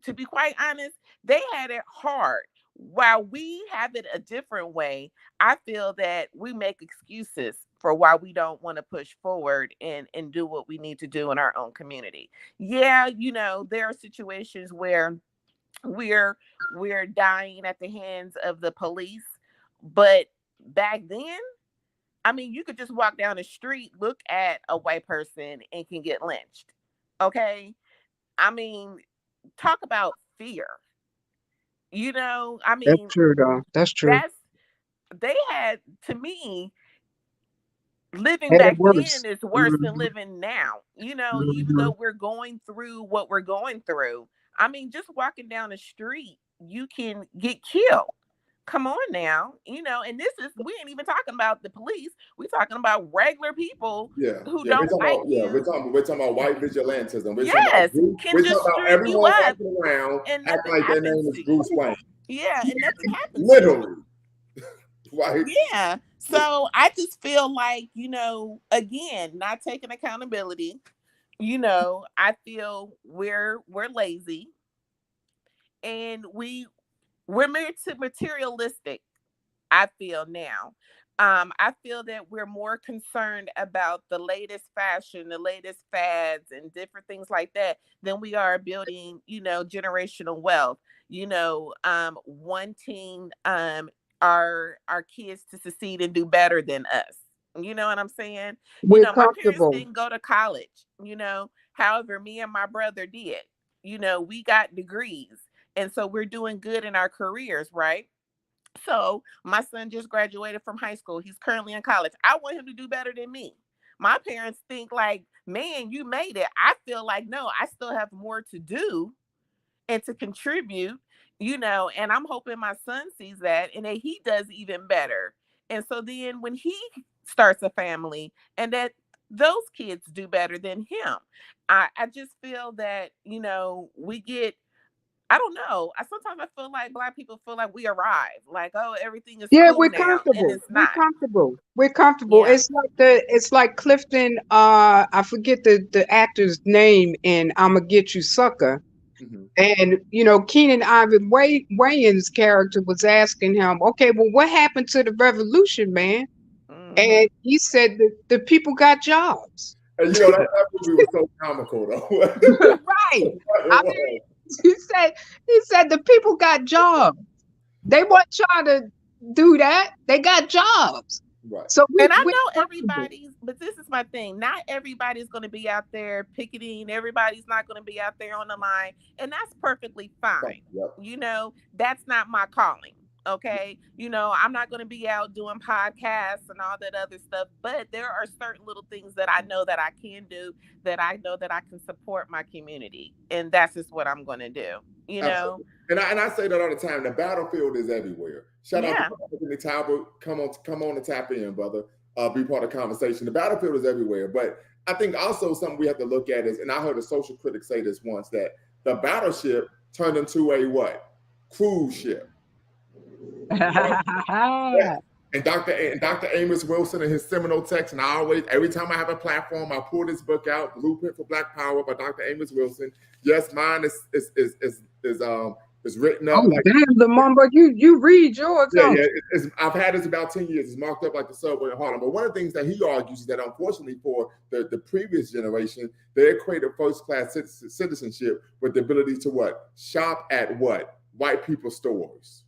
To be quite honest, they had it hard. While we have it a different way, I feel that we make excuses for why we don't want to push forward and do what we need to do in our own community. Yeah, there are situations where we're we're dying at the hands of the police, but back then, I mean, you could just walk down the street, look at a white person and can get lynched. Okay? I mean, talk about fear. I That's mean, true, though. That's true. that's they had, to me, living Had it back worse. then is worse than Mhm, living now. Even mhm. though we're going through what we're going through. I mean, just walking down the street, you can get killed. Come on now. And we ain't even talking about the police. We're talking about regular people Yeah, who yeah. don't like We're you. talking about white vigilantism. Yes, can We're talking just about string you everyone up walking around and acting nothing like their happens name is to you. Bruce Wayne. Yeah, and nothing happens to you. Literally, right? Yeah. So I just feel like, again, not taking accountability. I feel we're lazy, and we're materialistic. I feel now. I feel that we're more concerned about the latest fashion, the latest fads, and different things like that than we are building, generational wealth. Wanting our kids to succeed and do better than us. You know what I'm saying? We're My parents comfortable. didn't go to college. However, me and my brother did. We got degrees, and so we're doing good in our careers, right? So my son just graduated from high school. He's currently in college. I want him to do better than me. My parents think like, man, you made it. I feel like, no, I still have more to do and to contribute, and I'm hoping my son sees that and that he does even better. And so then when he starts a family and that those kids do better than him, I just feel that, we get, I don't know. Sometimes I feel like Black people feel like we arrived, like, oh, everything is Yeah, cool we're now, and comfortable. it's We're not. comfortable. We're comfortable. Yeah. It's like Clifton, I forget the actor's name in I'ma Get You Sucker. Mm-hmm. And Keenan Ivan Wayans' character was asking him, "Okay, well, what happened to the revolution, man?" Mm-hmm. And he said that the people got jobs. And that movie was so comical though. Right. It I was. mean, he said the people got jobs. They weren't trying to do that. They got jobs. Right. So And I we're know comfortable. everybody's, but this is my thing. Not everybody's going to be out there picketing. Everybody's not going to be out there on the line. And that's perfectly Right. fine. Yep. That's not my calling. Okay. I'm not going to be out doing podcasts and all that other stuff. But there are certain little things that I know that I can do, that I know that I can support my community. And that's just what I'm going to do, you know? Absolutely. And I say that all the time. The battlefield is everywhere. Shout out to Yeah. Anthony Talbot. Come on and tap in, brother. Be part of the conversation. The battlefield is everywhere. But I think also something we have to look at is, and I heard a social critic say this once, that the battleship turned into a what? Cruise ship. Yeah. And Dr. Amos Wilson in his seminal text, and every time I have a platform, I pull this book out, Blueprint for Black Power by Dr. Amos Wilson. Yes, mine is written up Oh, like, damn, Lamumba, you read yours, yeah, don't yeah. you? I've had this about 10 years. It's marked up like the subway in Harlem. But one of the things that he argues is that unfortunately for the previous generation, they equated first-class citizenship with the ability to what? Shop at what? White people's stores.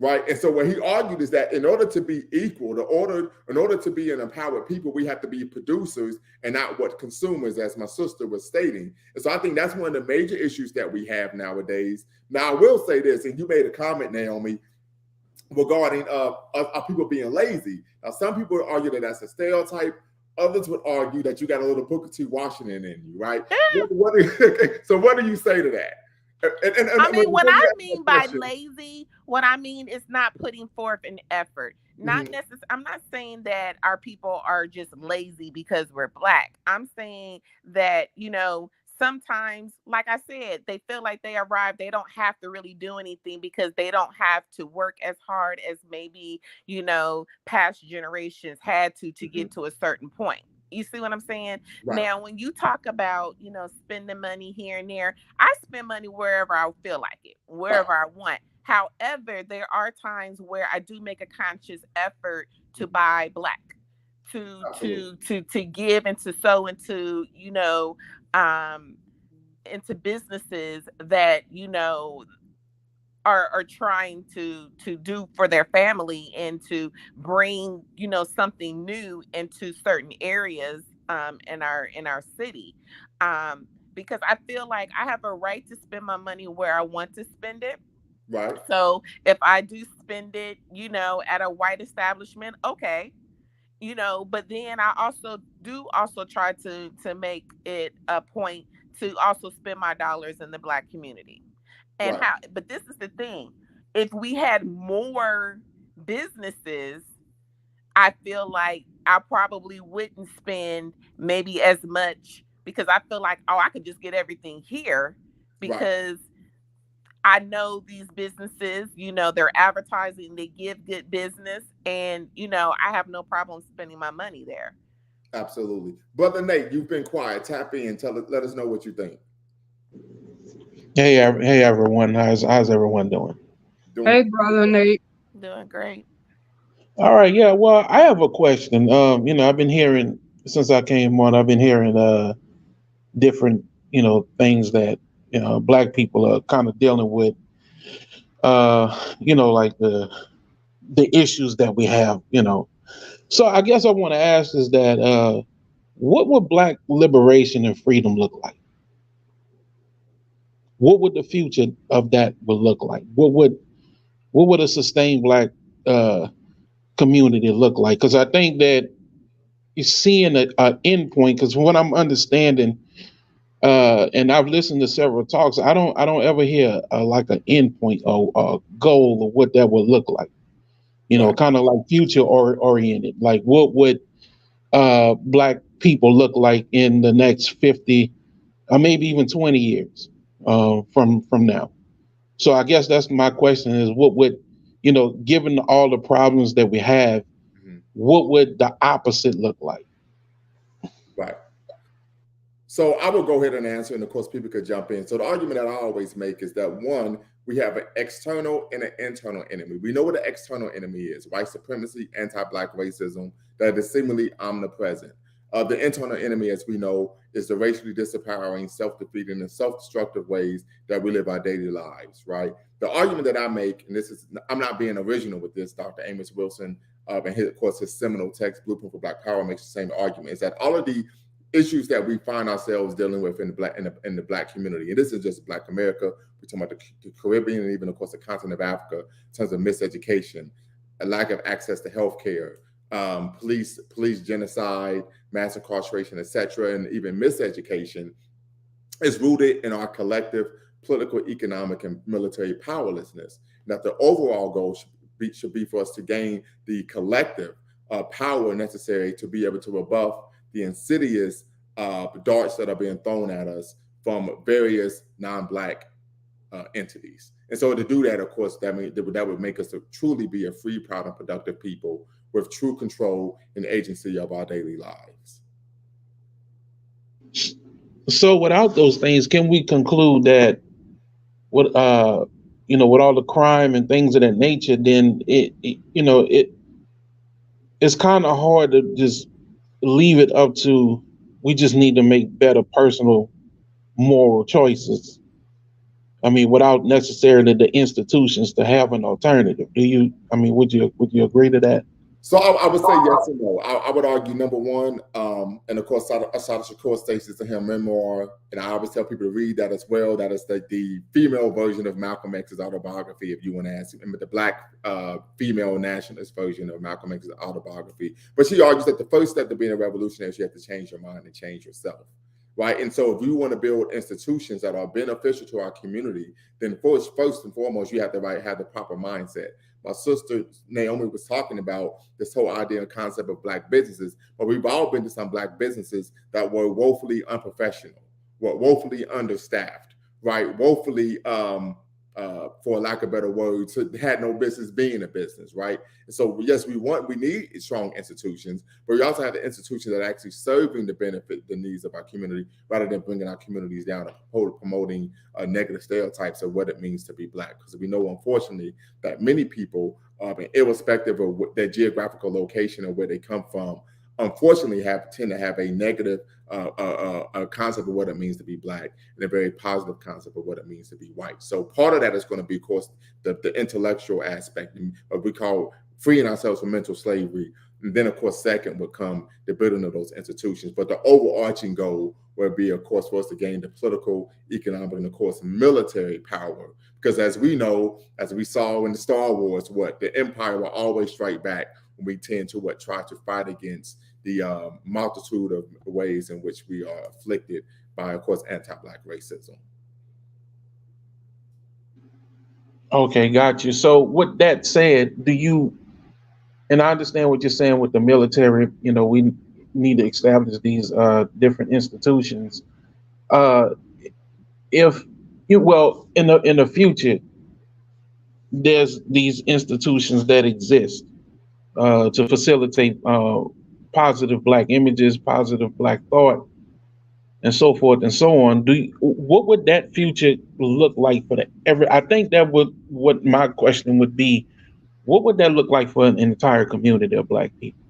Right. And so what he argued is that in order to be equal, in order to be an empowered people, we have to be producers and not what consumers, as my sister was stating. And so I think that's one of the major issues that we have nowadays. Now, I will say this, and you made a comment, Naomi, regarding are people being lazy. Now, some people argue that that's a stereotype. Others would argue that you got a little Booker T. Washington in you, right? So what do you say to that? I mean, what I mean by lazy, what I mean is not putting forth an effort. Not necessarily. I'm not saying that our people are just lazy because we're Black. I'm saying that, sometimes, like I said, they feel like they arrived. They don't have to really do anything because they don't have to work as hard as maybe, past generations had to get to a certain point. You see what I'm saying? Right. Now, when you talk about, spending money here and there, I spend money wherever I feel like it, wherever I want. However, there are times where I do make a conscious effort to buy Black, to give and to sow into, into businesses that, are trying to do for their family and to bring something new into certain areas in our city, because I feel like I have a right to spend my money where I want to spend it. Right. So if I do spend it at a white establishment, okay, but then I also try to make it a point to also spend my dollars in the Black community. And but this is the thing. If we had more businesses, I feel like I probably wouldn't spend maybe as much, because I feel like, oh, I could just get everything here because I know these businesses, they're advertising, they give good business, and, I have no problem spending my money there. Absolutely. Brother Nate, you've been quiet. Tap in. Let us know what you think. Hey everyone. How's everyone doing? Hey, brother Nate. Doing great. All right. Yeah. Well, I have a question. I've been hearing since I came on. I've been hearing different things that Black people are kind of dealing with. Like the issues that we have. So I guess I want to ask is that what would Black liberation and freedom look like? What would the future of that would look like? What would a sustained Black community look like? Because I think that you're seeing an end point. Because what I'm understanding, and I've listened to several talks, I don't ever hear like an end point or a goal of what that would look like. Kind of like future oriented. Like what would Black people look like in the next 50 or maybe even 20 years from now? So I guess that's my question: is what would given all the problems that we have, what would the opposite look like? Right. So I will go ahead and answer, and of course, people could jump in. So the argument that I always make is that one, we have an external and an internal enemy. We know what the external enemy is: white supremacy, anti-Black racism, that is seemingly omnipresent. The internal enemy, as we know, is the racially disempowering, self-defeating, and self-destructive ways that we live our daily lives, right? The argument that I make, and this is, I'm not being original with this, Dr. Amos Wilson, and his, of course, his seminal text, Blueprint for Black Power, makes the same argument, is that all of the issues that we find ourselves dealing with in the Black community, and this is just Black America, we're talking about the Caribbean, and even, of course, the continent of Africa, in terms of miseducation, a lack of access to healthcare, police genocide, mass incarceration, etc., and even miseducation, is rooted in our collective political, economic, and military powerlessness. That the overall goal should be for us to gain the collective power necessary to be able to rebuff the insidious darts that are being thrown at us from various non-Black entities. And so to do that, of course, that would make us to truly be a free, proud, and productive people with true control and agency of our daily lives. So without those things, can we conclude that with with all the crime and things of that nature, then it's kind of hard to just leave it up to, we just need to make better personal moral choices. I mean, without necessarily the institutions to have an alternative. Would you agree to that? So I would say yes and no. I would argue, number one, and of course, Asada Shakur states this in her memoir, and I always tell people to read that as well. That is the female version of Malcolm X's autobiography, if you want to ask him, the Black female nationalist version of Malcolm X's autobiography. But she argues that the first step to being a revolutionary is you have to change your mind and change yourself. Right. And so if you want to build institutions that are beneficial to our community, then first and foremost, you have to have the proper mindset. My sister Naomi was talking about this whole idea and concept of Black businesses, but we've all been to some Black businesses that were woefully unprofessional, were woefully understaffed, right? Woefully, for lack of better words, had no business being a business, right? And so, yes, we need strong institutions, but we also have the institutions that are actually serving the benefit, the needs of our community, rather than bringing our communities down and promoting negative stereotypes of what it means to be Black. Because we know, unfortunately, that many people, irrespective of their geographical location or where they come from, unfortunately tend to have a negative a concept of what it means to be Black and a very positive concept of what it means to be white. So part of that is going to be, of course, the intellectual aspect, what we call freeing ourselves from mental slavery. And then, of course, second would come the building of those institutions. But the overarching goal would be, of course, for us to gain the political, economic, and, of course, military power. Because as we know, as we saw in the Star Wars, the empire will always strike back when we tend to try to fight against the multitude of ways in which we are afflicted by, of course, anti-Black racism. Okay, got you. So with that said, and I understand what you're saying with the military, we need to establish these different institutions. If in the future, there's these institutions that exist to facilitate positive Black images, positive Black thought, and so forth and so on. What would that future look like for I think that what my question would be, what would that look like for an entire community of Black people?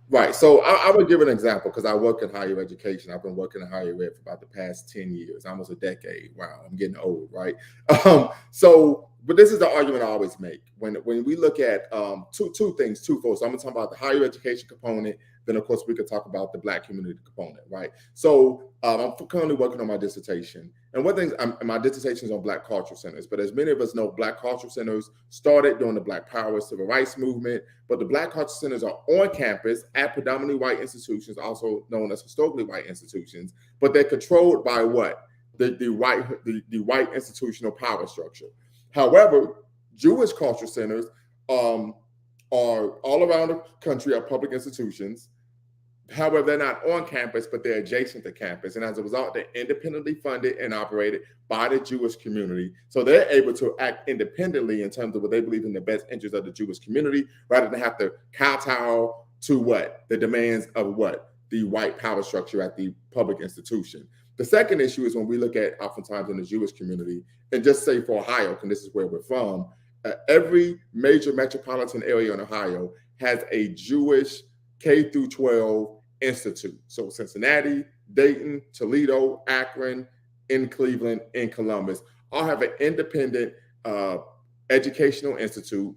Right. So I would give an example because I work in higher education. I've been working in higher ed for about the past 10 years, almost a decade. Wow, I'm getting old, right? But this is the argument I always make. When we look at two things, twofold. So I'm going to talk about the higher education component. Then, of course, we could talk about the Black community component, right? So I'm currently working on my dissertation. And one thing, my dissertation is on Black cultural centers. But as many of us know, Black cultural centers started during the Black Power civil rights movement. But the Black cultural centers are on campus at predominantly white institutions, also known as historically white institutions. But they're controlled by what? The white institutional power structure. However, Jewish cultural centers are all around the country are public institutions. However, they're not on campus, but they're adjacent to campus. And as a result, they're independently funded and operated by the Jewish community. So they're able to act independently in terms of what they believe in the best interest of the Jewish community, rather than have to kowtow to the demands of the white power structure at the public institution. The second issue is when we look at oftentimes in the Jewish community, and just say for Ohio, and this is where we're from, every major metropolitan area in Ohio has a Jewish K through 12 institute. So Cincinnati, Dayton, Toledo, Akron, in Cleveland, in Columbus, all have an independent educational institute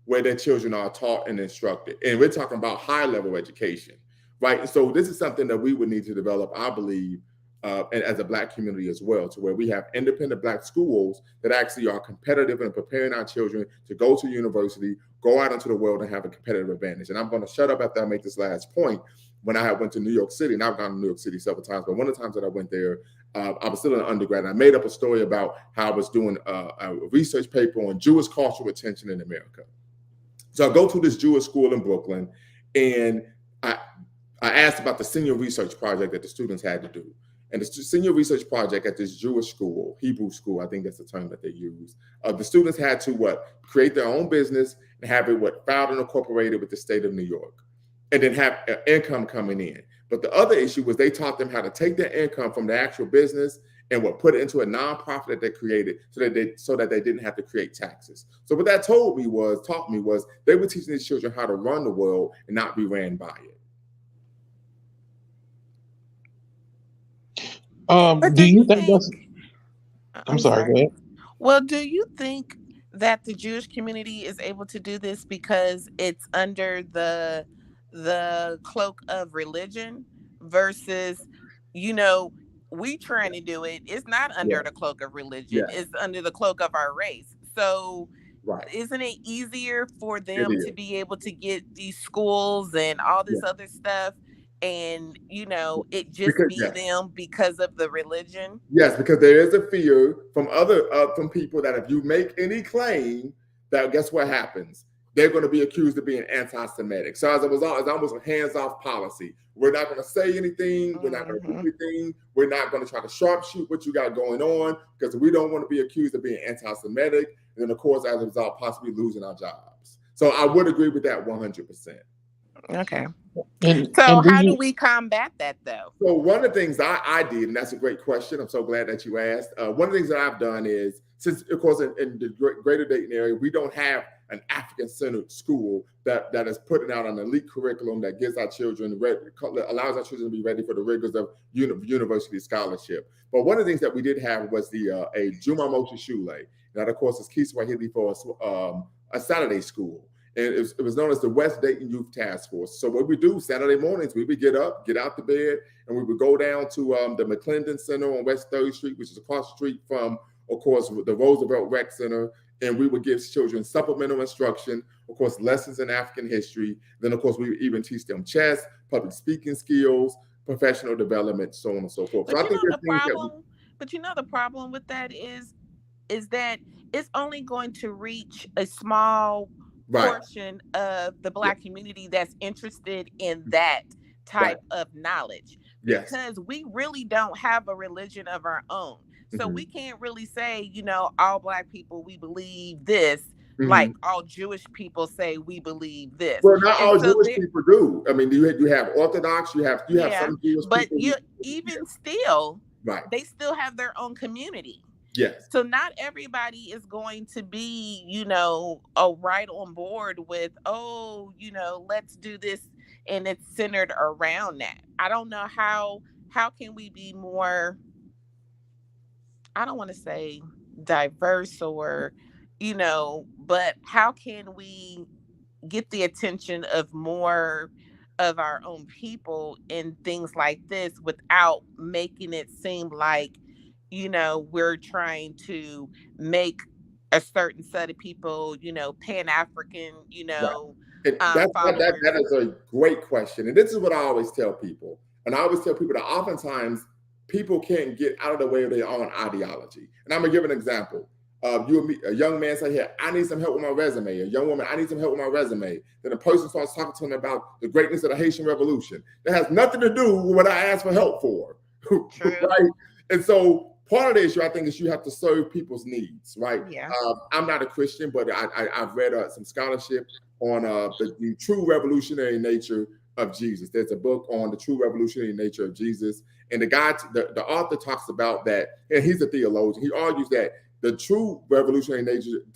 where their children are taught and instructed. And we're talking about high level education, right? And so this is something that we would need to develop, I believe, and as a Black community as well, to where we have independent Black schools that actually are competitive and preparing our children to go to university, go out into the world and have a competitive advantage. And I'm going to shut up after I make this last point. When I went to New York City, and I've gone to New York City several times, but one of the times that I went there, I was still an undergrad, and I made up a story about how I was doing a research paper on Jewish cultural retention in America. So I go to this Jewish school in Brooklyn, and I asked about the senior research project that the students had to do. And the senior research project at this Jewish school, Hebrew school, I think that's the term that they use, the students had to create their own business and have it filed and incorporated with the state of New York, and then have income coming in. But the other issue was they taught them how to take their income from the actual business and put it into a nonprofit that they created so that they didn't have to create taxes. So what that taught me was they were teaching these children how to run the world and not be ran by it. Do you think that's... I'm sorry, go ahead. Well, do you think that the Jewish community is able to do this because it's under the cloak of religion versus, we trying to do it? It's not under the cloak of religion. It's under the cloak of our race. So isn't it easier for them to be able to get these schools and all this other stuff? And it just them because of the religion. Yes, because there is a fear from people that if you make any claim, that guess what happens? They're going to be accused of being anti-Semitic. So as a result, it's almost a hands-off policy. We're not going to say anything. We're not going to do anything. We're not going to try to sharpshoot what you got going on because we don't want to be accused of being anti-Semitic. And then, of course, as a result, possibly losing our jobs. So I would agree with that 100%. Okay. So how do we combat that, though? So one of the things I did, and that's a great question. I'm so glad that you asked. One of the things that I've done is, since, of course, in the greater Dayton area, we don't have an African-centered school that is putting out an elite curriculum that gets our children ready, allows our children to be ready for the rigors of university scholarship. But one of the things that we did have was a Juma Moshi Shule. That, of course, is Kiswahili for a Saturday school. And it was known as the West Dayton Youth Task Force. So what we do Saturday mornings, we would get up, get out the bed, and we would go down to the McClendon Center on West 3rd Street, which is across the street from, of course, the Roosevelt Rec Center. And we would give children supplemental instruction, of course, lessons in African history. Then, of course, we would even teach them chess, public speaking skills, professional development, so on and so forth. But so I think the problem with that is that it's only going to reach a small portion of the Black community that's interested in that type of knowledge, because we really don't have a religion of our own. So we can't really say, all Black people, we believe this, like all Jewish people say we believe this. Well, not all Jewish people do. I mean, you have Orthodox, you have some Jewish but people. But they still have their own community. Yes. So not everybody is going to be, right on board with, let's do this, and it's centered around that. I don't know how can we be more, I don't want to say diverse or, but how can we get the attention of more of our own people in things like this without making it seem like, we're trying to make a certain set of people, Pan-African, that is a great question. And this is what I always tell people. And I always tell people that oftentimes people can't get out of the way of their own ideology. And I'm going to give an example. You and me, a young man say, here, I need some help with my resume. A young woman, I need some help with my resume. Then a person starts talking to them about the greatness of the Haitian Revolution. That has nothing to do with what I asked for help for. Right? And so part of the issue, I think, is you have to serve people's needs, right? Yeah. I'm not a Christian, but I've read some scholarship on the true revolutionary nature of Jesus. There's a book on the true revolutionary nature of Jesus. And the author talks about that, and he's a theologian. He argues that the true revolutionary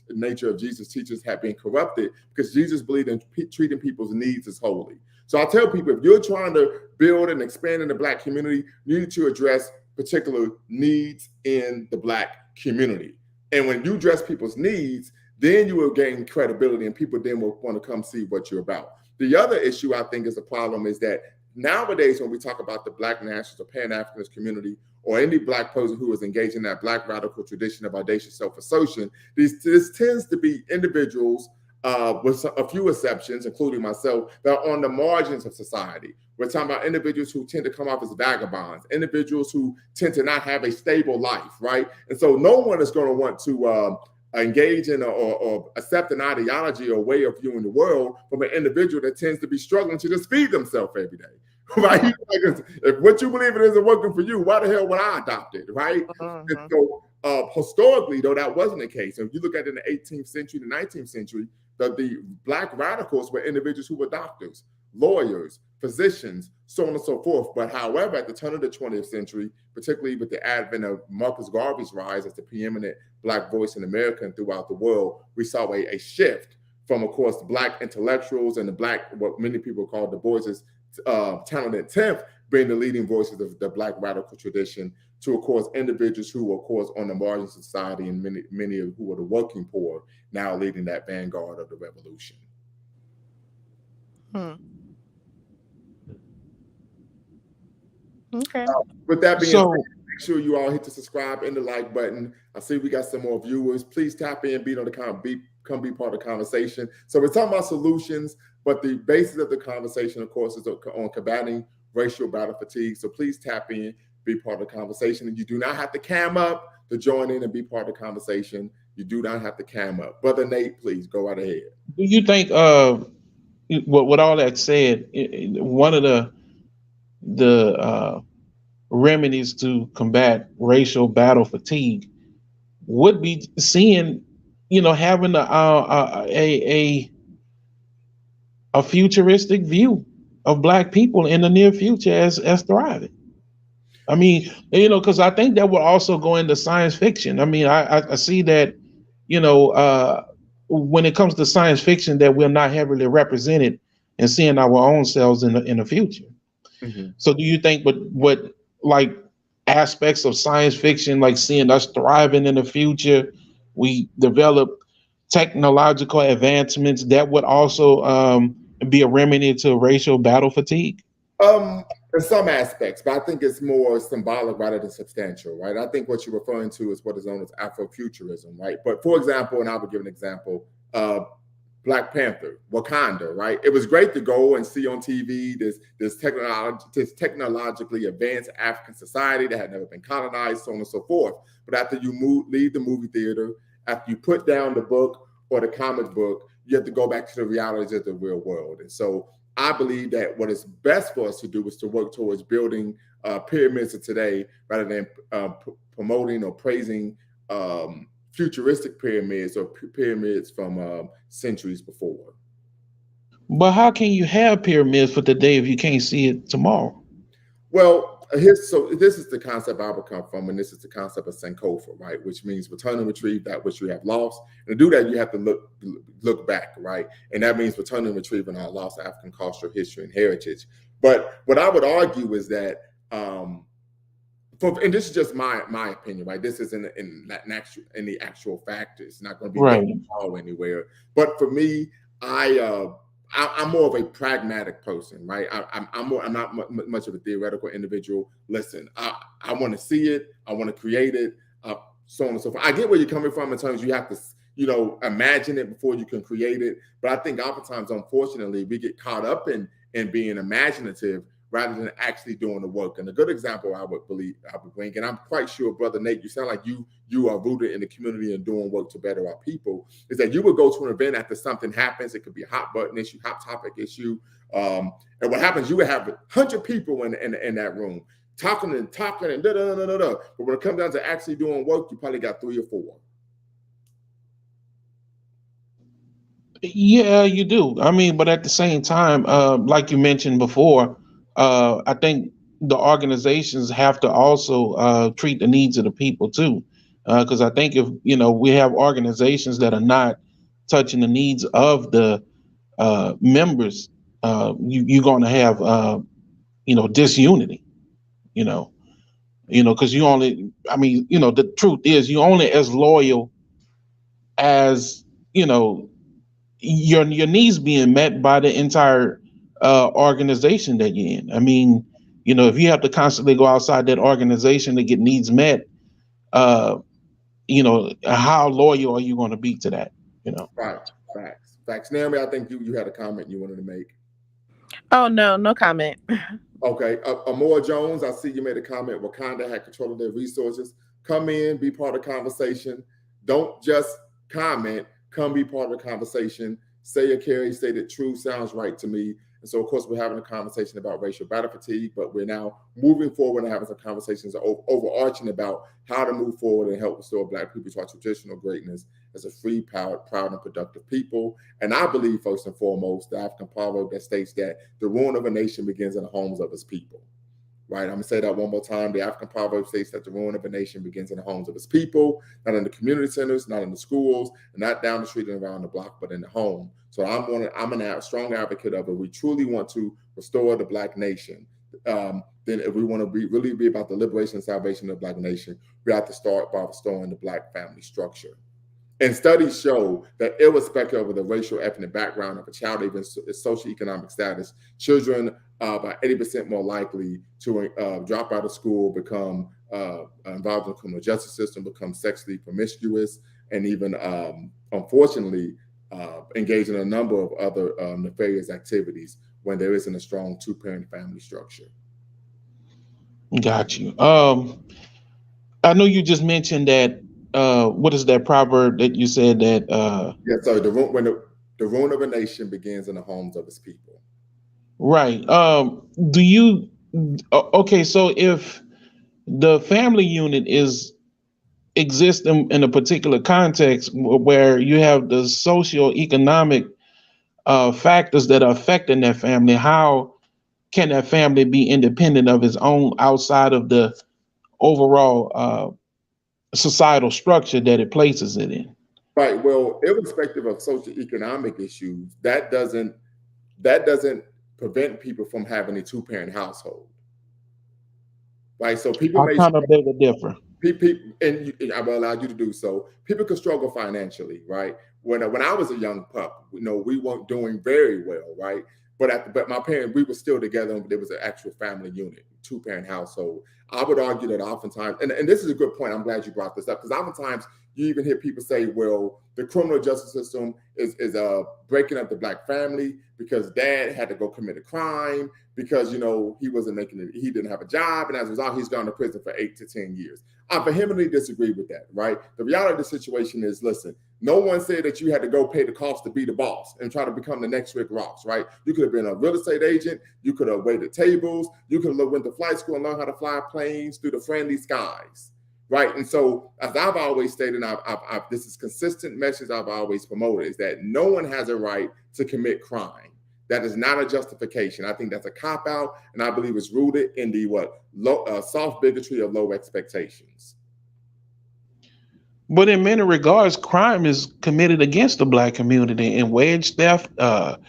nature of Jesus' teachings have been corrupted because Jesus believed in treating people's needs as holy. So I tell people, if you're trying to build and expand in the Black community, you need to address particular needs in the Black community. And when you address people's needs, then you will gain credibility and people then will want to come see what you're about. The other issue I think is a problem is that nowadays when we talk about the Black nationalist or Pan-Africanist community or any Black person who is engaged in that Black radical tradition of audacious self-assertion, this tends to be individuals with a few exceptions, including myself, that are on the margins of society. We're talking about individuals who tend to come off as vagabonds, individuals who tend to not have a stable life, right? And so no one is going to want to engage in or accept an ideology or way of viewing the world from an individual that tends to be struggling to just feed themselves every day. Right? If what you believe in isn't working for you, why the hell would I adopt it? Right? And so historically, though, that wasn't the case. If you look at it in the 18th century, the 19th century, the Black radicals were individuals who were doctors, lawyers, physicians, so on and so forth. But however, at the turn of the 20th century, particularly with the advent of Marcus Garvey's rise as the preeminent Black voice in America and throughout the world, we saw a shift from, of course, the Black intellectuals and the Black, what many people call the voices, talented 10th, being the leading voices of the Black radical tradition, to, of course, individuals who were, of course, on the margins of society and many who were the working poor, now leading that vanguard of the revolution. Okay. With that being said, make sure you all hit the subscribe and the like button. I see we got some more viewers. Please tap in, come be part of the conversation. So we're talking about solutions, but the basis of the conversation, of course, is on combating racial battle fatigue. So please tap in, be part of the conversation. And you do not have to cam up to join in and be part of the conversation. You do not have to cam up. Brother Nate, please go right ahead. Do you think, with all that said, one of the remedies to combat racial battle fatigue would be seeing, having a futuristic view of Black people in the near future as thriving? I mean, because I think that would also go into science fiction. I mean, I see that, when it comes to science fiction, that we're not heavily represented and seeing our own selves in the future. Mm-hmm. So do you think what like aspects of science fiction, like seeing us thriving in the future, we develop technological advancements, that would also be a remedy to racial battle fatigue? In some aspects, but I think it's more symbolic rather than substantial, right? I think what you're referring to is what is known as Afrofuturism, right? But for example, and I will give an example, Black Panther, Wakanda, right? It was great to go and see on TV this technologically advanced African society that had never been colonized, so on and so forth. But after you leave the movie theater, after you put down the book or the comic book, you have to go back to the realities of the real world. And so I believe that what is best for us to do is to work towards building pyramids of today rather than promoting or praising futuristic pyramids or pyramids from centuries before. But how can you have pyramids for today if you can't see it tomorrow? Well, this is the concept I would come from, and this is the concept of Sankofa, right? Which means return and retrieve that which you have lost. And to do that, you have to look back, right? And that means return and retrieving our lost African culture, history, and heritage. But what I would argue is that, and this is just my opinion, right? This isn't in the actual fact. It's not going to be right anywhere. But for me, I'm more of a pragmatic person, right? I'm not much of a theoretical individual. Listen, I want to see it. I want to create it, so on and so forth. I get where you're coming from in terms you have to, imagine it before you can create it. But I think oftentimes, unfortunately, we get caught up in being imaginative rather than actually doing the work. And a good example I would bring, and I'm quite sure, Brother Nate, you sound like you are rooted in the community and doing work to better our people, is that you would go to an event after something happens. It could be a hot button issue, hot topic issue. And what happens, you would have 100 people in that room talking and da-da-da-da-da. But when it comes down to actually doing work, you probably got 3 or 4. Yeah, you do. I mean, but at the same time, like you mentioned before, I think the organizations have to also treat the needs of the people too. Because I think if we have organizations that are not touching the needs of the members, you're going to have disunity. You know, because you only. I mean, the truth is, you only as loyal as your needs being met by the entire organization that you're in. I mean, if you have to constantly go outside that organization to get needs met, uh, how loyal are you going to be to that? Right. Facts. Naomi, I think you had a comment you wanted to make. Oh no, no comment. Okay. Amora Jones, I see you made a comment. Wakanda had control of their resources. Come in, be part of the conversation. Don't just comment. Come be part of the conversation. Say your carry, say that true sounds right to me. And so, of course, we're having a conversation about racial battle fatigue, but we're now moving forward and having some conversations overarching about how to move forward and help restore Black people to our traditional greatness as a free, proud, and productive people. And I believe, first and foremost, the African proverb that states that the ruin of a nation begins in the homes of its people. Right? I'm going to say that one more time. The African proverb states that the ruin of a nation begins in the homes of its people, not in the community centers, not in the schools, and not down the street and around the block, but in the home. So I'm a strong advocate of it. We truly want to restore the Black nation. Then if we want to really be about the liberation and salvation of the Black nation, we have to start by restoring the Black family structure. And studies show that irrespective of the racial, ethnic background of a child, even its socioeconomic status, children are by 80% more likely to drop out of school, become involved in the criminal justice system, become sexually promiscuous, and even, unfortunately, engage in a number of other nefarious activities when there isn't a strong two-parent family structure. Got you. I know you just mentioned that. What is that proverb that you said that? Yeah, so the ruin of a nation begins in the homes of its people. Right. Do you? Okay, so if the family unit exists in a particular context where you have the socio-economic factors that are affecting that family, how can that family be independent of its own outside of the overall societal structure that it places it in? Right. Well, irrespective of socioeconomic issues, that doesn't prevent people from having a two-parent household. Right. So people may kind of beg to differ. People, and I will allow you to do so. People can struggle financially, right? When I was a young pup, we weren't doing very well, right? But my parents, we were still together, and there was an actual family unit, two-parent household. I would argue that oftentimes, and this is a good point. I'm glad you brought this up, because oftentimes you even hear people say, "Well, the criminal justice system is breaking up the Black family because dad had to go commit a crime because he wasn't making it, he didn't have a job, and as a result, he's gone to prison for 8 to 10 years." I vehemently disagree with that, right? The reality of the situation is, listen, no one said that you had to go pay the cost to be the boss and try to become the next Rick Ross, right? You could have been a real estate agent. You could have waited tables. You could have went to flight school and learned how to fly planes through the friendly skies, right? And so, as I've always stated, this is consistent message I've always promoted, is that no one has a right to commit crime. That is not a justification. I think that's a cop-out, and I believe it's rooted in the soft bigotry of low expectations. But in many regards, crime is committed against the Black community in wage theft, the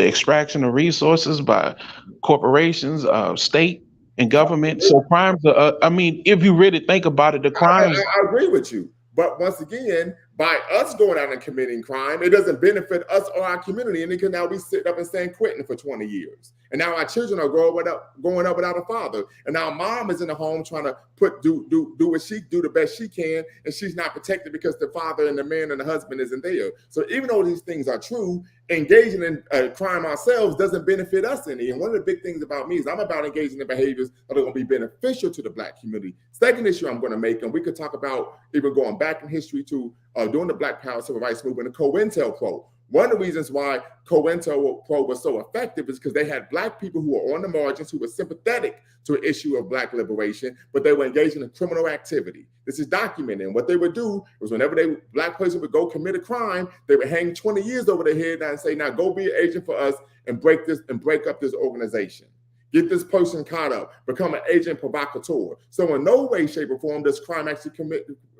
extraction of resources by corporations, state and government. So crimes are, if you really think about it, the crimes. I agree with you. But once again, by us going out and committing crime, it doesn't benefit us or our community. And it can now be sitting up in San Quentin for 20 years. And now our children are growing up without a father. And now mom is in the home trying to do the best she can. And she's not protected because the father and the man and the husband isn't there. So even though these things are true, engaging in crime ourselves doesn't benefit us any. And one of the big things about me is I'm about engaging in behaviors that are going to be beneficial to the Black community. Second issue I'm going to make, and we could talk about even going back in history to during the Black Power Civil Rights Movement, the COINTELPRO. One of the reasons why COINTELPRO was so effective is because they had Black people who were on the margins who were sympathetic to an issue of Black liberation, but they were engaged in a criminal activity. This is documented. And what they would do was whenever Black person would go commit a crime, they would hang 20 years over their head and say, now go be an agent for us and break up this organization. Get this person caught up, become an agent provocateur. So in no way, shape, or form does crime actually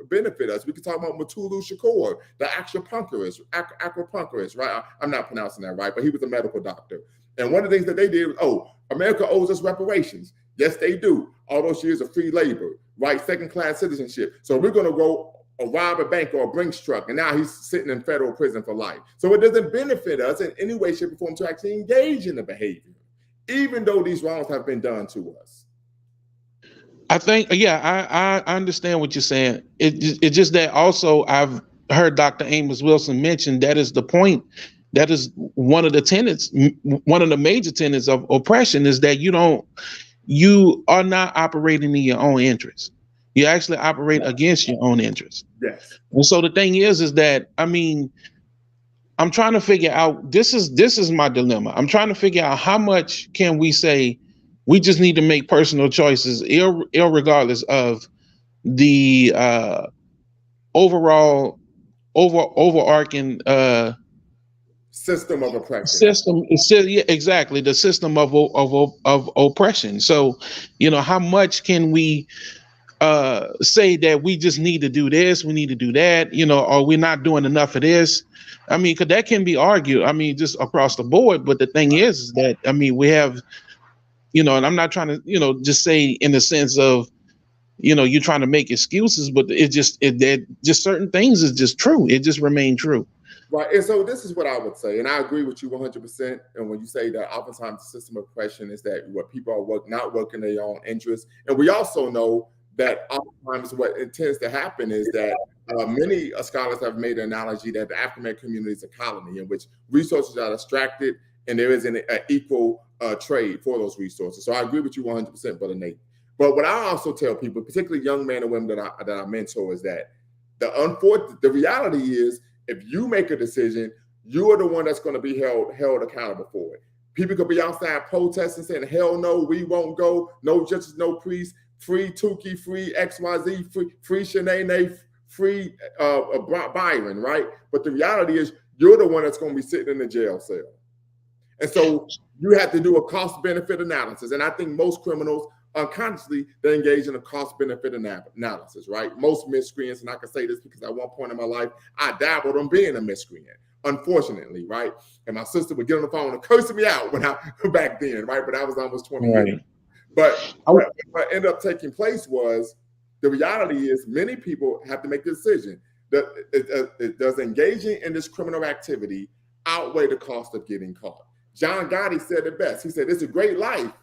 benefit us. We can talk about Mutulu Shakur, the acupuncturist, right? I'm not pronouncing that right, but he was a medical doctor. And one of the things that they did was, America owes us reparations. Yes, they do. All those years of free labor, right? Second-class citizenship. So we're going to go rob a bank or a Brinks truck, and now he's sitting in federal prison for life. So it doesn't benefit us in any way, shape, or form to actually engage in the behavior, even though these wrongs have been done to us. I think, I understand what you're saying. It's just that also I've heard Dr. Amos Wilson mention that is the point. That is one of the tenets, one of the major tenets of oppression is that you are not operating in your own interest. You actually operate against your own interest. Yes. And so the thing is that, I mean, I'm trying to figure out, this is my dilemma. I'm trying to figure out how much can we say we just need to make personal choices, irregardless of the overall overarching system of oppression. Exactly, the system of oppression. So, how much can we say that we just need to do this, we need to do that, or we're not doing enough of this? I mean, because that can be argued, just across the board. But the thing is that, we have, and I'm not trying to, just say in the sense of, you're trying to make excuses, but just certain things is just true. It just remained true. Right. And so this is what I would say, and I agree with you 100%. And when you say that oftentimes the system of oppression is that what people are not working their own interests. And we also know that oftentimes what it tends to happen is that many scholars have made an analogy that the African American community is a colony in which resources are extracted and there is an equal trade for those resources. So I agree with you 100%, Brother Nate. But what I also tell people, particularly young men and women that I mentor, is that the reality is, if you make a decision, you are the one that's going to be held accountable for it. People could be outside protesting, saying, hell no, we won't go. No justice, no priest. Free Tukey, free XYZ, free Shanae, free Byron, right? But the reality is, you're the one that's going to be sitting in the jail cell. And so you have to do a cost-benefit analysis. And I think most criminals, unconsciously, they engage in a cost-benefit analysis, right? Most miscreants, and I can say this because at one point in my life, I dabbled on being a miscreant, unfortunately, right? And my sister would get on the phone and curse me out back then, right? But I was almost 20 years. But what ended up taking place was, the reality is many people have to make the decision that does engaging in this criminal activity outweigh the cost of getting caught. John Gotti said it best. He said, it's a great life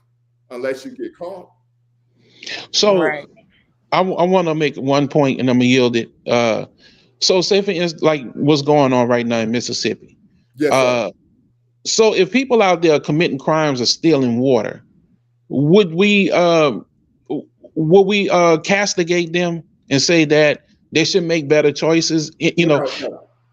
unless you get caught. So right. I want to make one point and I'm going to yield it. So say for instance, like what's going on right now in Mississippi. Yes, so if people out there committing crimes or stealing water, would we castigate them and say that they should make better choices?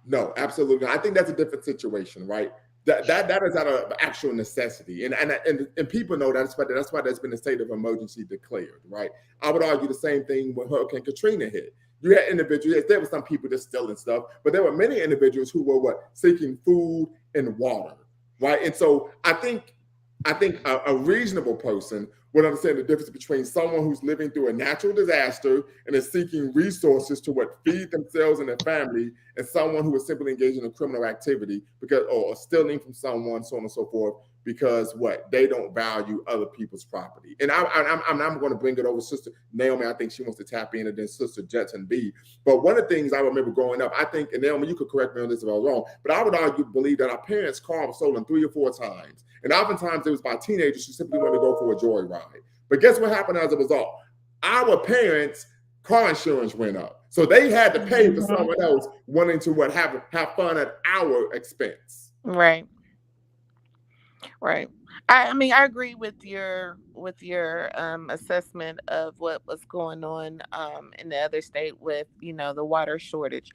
No, absolutely. I think that's a different situation, right? That is out of actual necessity, and people know that's why there's been a state of emergency declared, right? I would argue the same thing when Hurricane Katrina hit. You had individuals, there were some people that stealing stuff, but there were many individuals who were seeking food and water, right? And so I think a reasonable person would understand the difference between someone who's living through a natural disaster and is seeking resources to feed themselves and their family, and someone who is simply engaged in a criminal activity or stealing from someone, so on and so forth, because they don't value other people's property. And I'm going to bring it over Sister Naomi. I think she wants to tap in, and then Sister Jetson B. But one of the things I remember growing up, I think, and Naomi, you could correct me on this if I'm wrong, but I would believe that our parents' car was stolen 3 or 4 times. And oftentimes it was by teenagers who simply wanted to go for a joyride. But guess what happened as a result? Our parents' car insurance went up. So they had to pay for someone else wanting to have fun at our expense. Right. Right. I agree with your assessment of what was going on in the other state with the water shortage.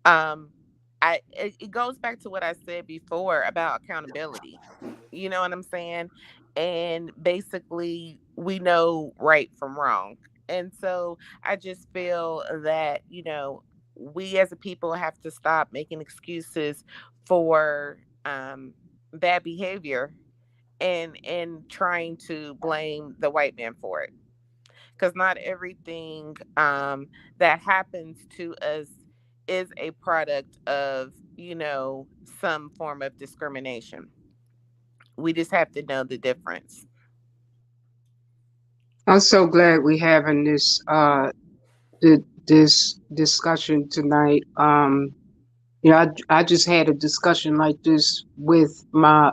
I it goes back to what I said before about accountability. You know what I'm saying? And basically, we know right from wrong. And so I just feel that, we as a people have to stop making excuses for bad behavior and trying to blame the white man for it, because not everything that happens to us is a product of, some form of discrimination. We just have to know the difference. I'm so glad we having this discussion tonight. I just had a discussion like this with my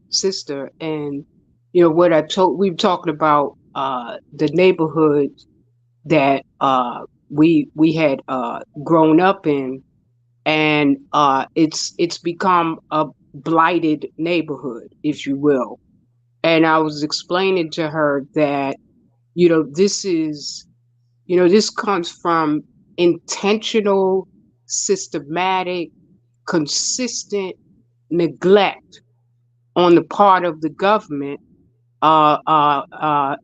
sister, and what we've talked about the neighborhood that we had grown up in, and it's become a blighted neighborhood, if you will. And I was explaining to her that this is this comes from intentional, systematic, consistent neglect on the part of the government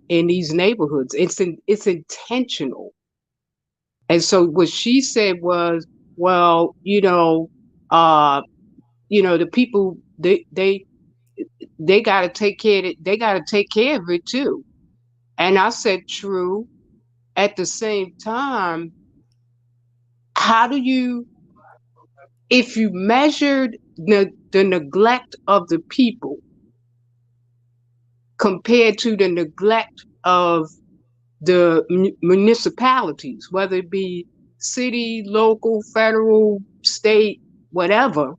in these neighborhoods. It's intentional. And so what she said was, well, the people they got to take care of it. They got to take care of it too. And I said, true. At the same time, how do you, if you measured the neglect of the people compared to the neglect of the municipalities, whether it be city, local, federal, state, whatever,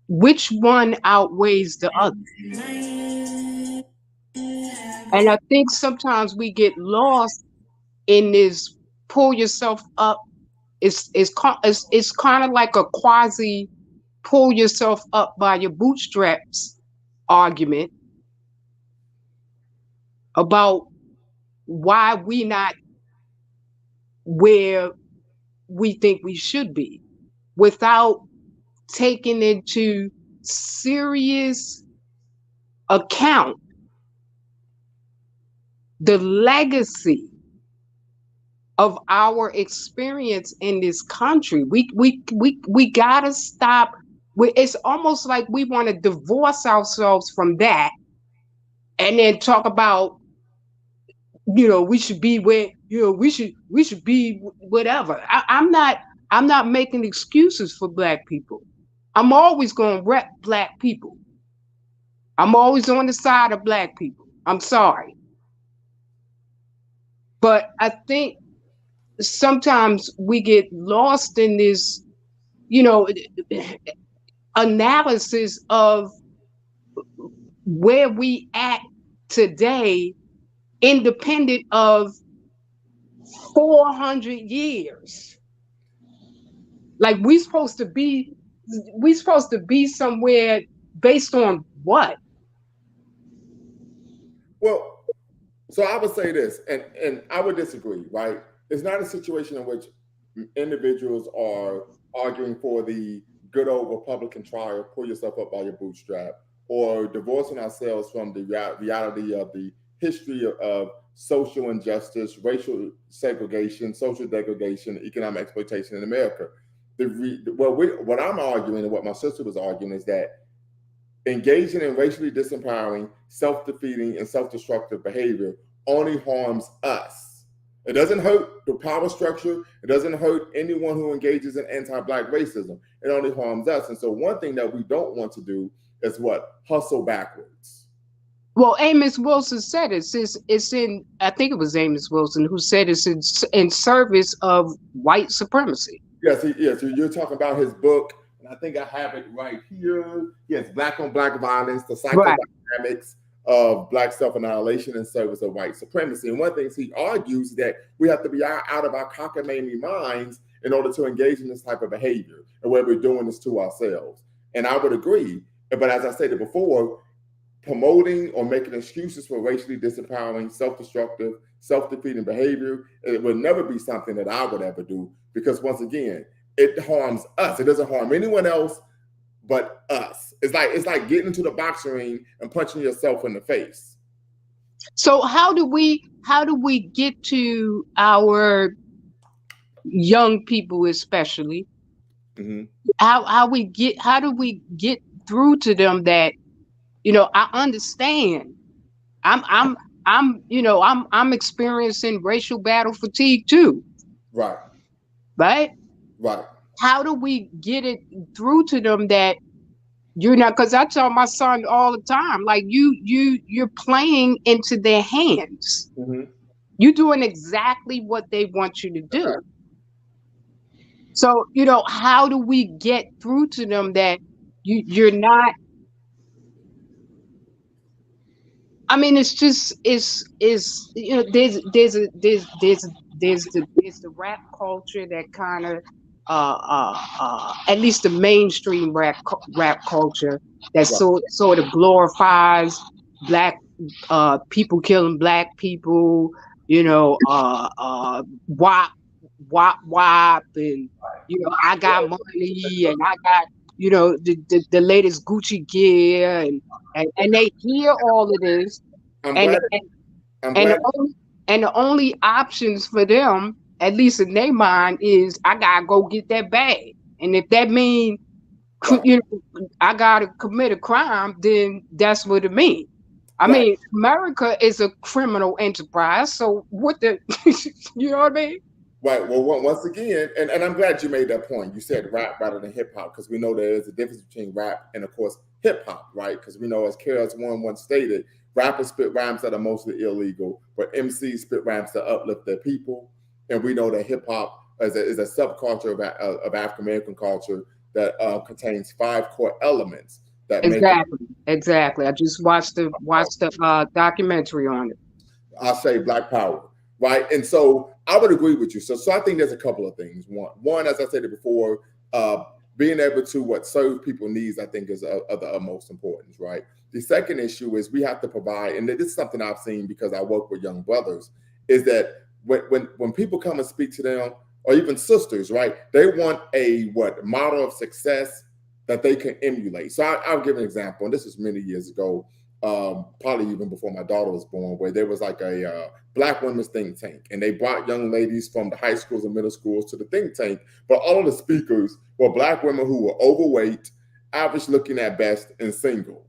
which one outweighs the other? And I think sometimes we get lost in this pull yourself up. It's kind of like a quasi pull yourself up by your bootstraps argument about why we not where we think we should be, without taking into serious account the legacy of our experience in this country. We gotta stop. It's almost like we want to divorce ourselves from that and then talk about, we should be where, we should be whatever. I'm not making excuses for Black people. I'm always going to rep Black people. I'm always on the side of Black people. I'm sorry. But I think sometimes we get lost in this, analysis of where we at today, independent of 400 years. Like we supposed to be somewhere based on what? Well, so I would say this, and I would disagree, right? It's not a situation in which individuals are arguing for the good old Republican trial, pull yourself up by your bootstrap, or divorcing ourselves from the reality of the history of social injustice, racial segregation, social degradation, economic exploitation in America. What I'm arguing and what my sister was arguing is that engaging in racially disempowering, self-defeating, and self-destructive behavior only harms us. It doesn't hurt the power structure. It doesn't hurt anyone who engages in anti-Black racism. It only harms us. And so one thing that we don't want to do is what? Hustle backwards. Well, Amos Wilson said it's in, I think it was Amos Wilson who said it's in service of white supremacy. Yes, you're talking about his book, and I think I have it right here. Yes, Black on Black Violence, the Psychodynamics of Black Self-Annihilation in Service of White Supremacy. And one thing he argues is that we have to be out of our cockamamie minds in order to engage in this type of behavior, and where we're doing this to ourselves. And I would agree. But as I stated before, promoting or making excuses for racially disempowering, self-destructive, self-defeating behavior, it would never be something that I would ever do. Because once again, it harms us. It doesn't harm anyone else but us. It's like getting into the boxing ring and punching yourself in the face. So how do we get to our young people, especially? Mm-hmm. How do we get through to them that, I understand. I'm experiencing racial battle fatigue too. Right. Right? Right. How do we get it through to them that you're not, because I tell my son all the time, like you're playing into their hands. Mm-hmm. You're doing exactly what they want you to do. Okay. So, how do we get through to them that you're not? I mean, it's just there's the rap culture that kind of at least the mainstream rap culture that sort of glorifies black people killing black people, wop, and I got money and I got the latest Gucci gear, and they hear all of this, and the only options for them, at least in their mind, is I gotta go get that bag, and if that means I gotta commit a crime, then that's what it means. I mean, America is a criminal enterprise, so what the you know what I mean? Right. Well, once again, and I'm glad you made that point. You said rap rather than hip hop, because we know there is a difference between rap and, of course, hip hop, right? Because we know, as KRS-One once stated, rappers spit rhymes that are mostly illegal, but MCs spit rhymes that uplift their people. And we know that hip hop is a subculture of African American culture that contains 5 core elements that exactly. I just watched the documentary on it. I'll say Black Power. Right. And so I would agree with you. So I think there's a couple of things. One, as I said it before, being able to serve people needs, I think, is of the utmost importance. Right. The second issue is we have to provide, and this is something I've seen because I work with young brothers, is that when people come and speak to them, or even sisters, right, they want a model of success that they can emulate. So I'll give an example, and this was many years ago. Probably even before my daughter was born, where there was like a Black women's think tank, and they brought young ladies from the high schools and middle schools to the think tank, but all of the speakers were Black women who were overweight, average looking at best, and single.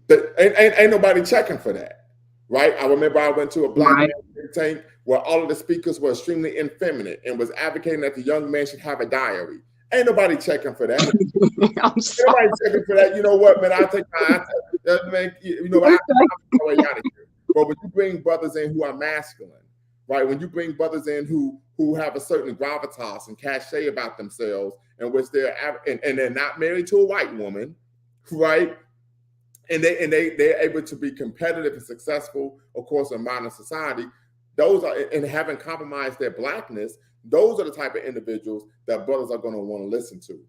Ain't nobody checking for that, right? I remember I went to a Black think tank where all of the speakers were extremely effeminate and was advocating that the young man should have a diary. Ain't nobody checking for that. Nobody checking for that. You know what, man? I'll take my man. I'm way out of here. But when you bring brothers in who are masculine, right? When you bring brothers in who have a certain gravitas and cachet about themselves, and which they're not married to a white woman, right? And they're able to be competitive and successful, of course, in modern society. Those are, and haven't compromised their Blackness. Those are the type of individuals that brothers are going to want to listen to.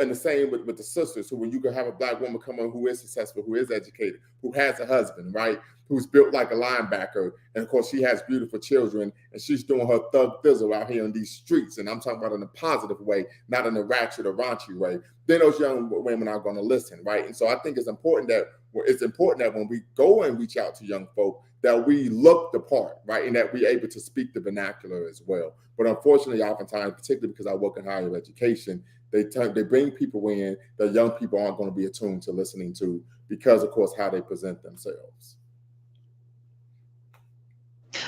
And the same with the sisters, who when you can have a Black woman come on who is successful, who is educated, who has a husband, right, who's built like a linebacker, and of course she has beautiful children, and she's doing her thug thizzle out here in these streets, and I'm talking about in a positive way, not in a ratchet or raunchy way, then those young women are going to listen, right? And so I think it's important that when we go and reach out to young folk, that we look the part, right? And that we're able to speak the vernacular as well. But unfortunately, oftentimes, particularly because I work in higher education, they bring people in that young people aren't going to be attuned to listening to because, of course, how they present themselves.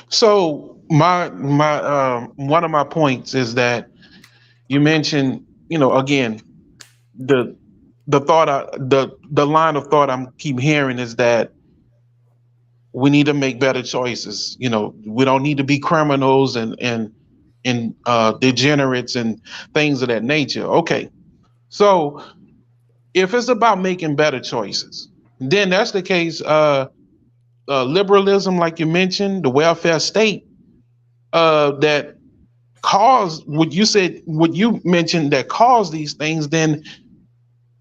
So my one of my points is that you mentioned, again, the line of thought I'm keep hearing is that we need to make better choices. We don't need to be criminals and degenerates and things of that nature. Okay, so if it's about making better choices, then that's the case. Liberalism, like you mentioned, the welfare state, that caused what you mentioned that caused these things, then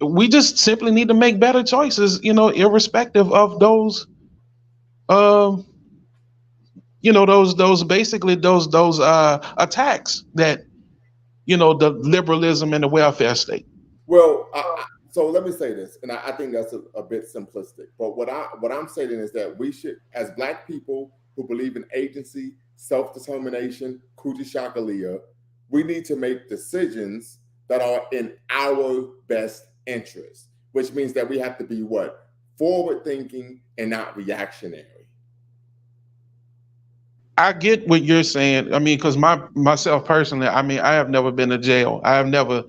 we just simply need to make better choices, irrespective of those those attacks that the liberalism and the welfare state. Well, so let me say this, and I think that's a bit simplistic. But what I'm saying is that we should, as Black people who believe in agency, self-determination, Kuji Shakalia, we need to make decisions that are in our best interest, which means that we have to be what? Forward-thinking and not reactionary. I get what you're saying. I mean, because myself personally, I mean, I have never been to jail. I have never,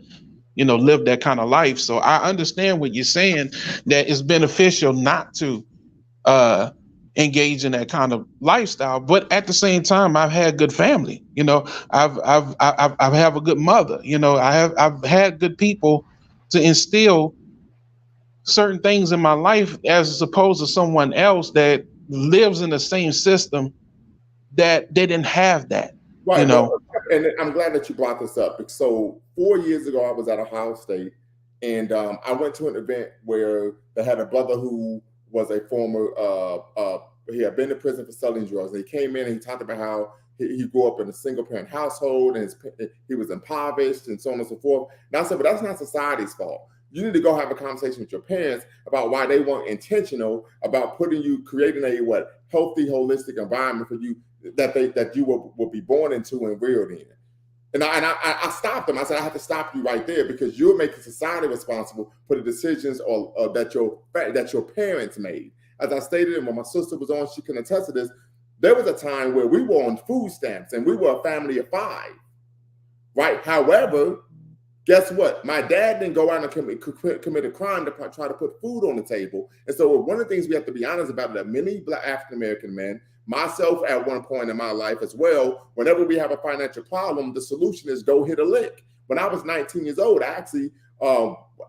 lived that kind of life. So I understand what you're saying, that it's beneficial not to engage in that kind of lifestyle. But at the same time, I've had good family. I've have a good mother. I've had good people to instill certain things in my life, as opposed to someone else that lives in the same system that they didn't have that. Right. Well, and I'm glad that you brought this up. So 4 years ago, I was at Ohio State, and I went to an event where they had a brother who was a former, he had been to prison for selling drugs. And he came in and he talked about how he grew up in a single parent household and he was impoverished and so on and so forth. And I said, but that's not society's fault. You need to go have a conversation with your parents about why they weren't intentional about creating a healthy, holistic environment for you that you will be born into and reared in. And I stopped him. I said, I have to stop you right there, because you're making society responsible for the decisions that your parents made. As I stated, and when my sister was on, she can attest to this. There was a time where we were on food stamps and we were a family of 5, right? However, guess what? My dad didn't go out and commit a crime to try to put food on the table. And so one of the things we have to be honest about is that many Black African-American men, myself at one point in my life as well, whenever we have a financial problem, the solution is go hit a lick. When I was 19 years old, I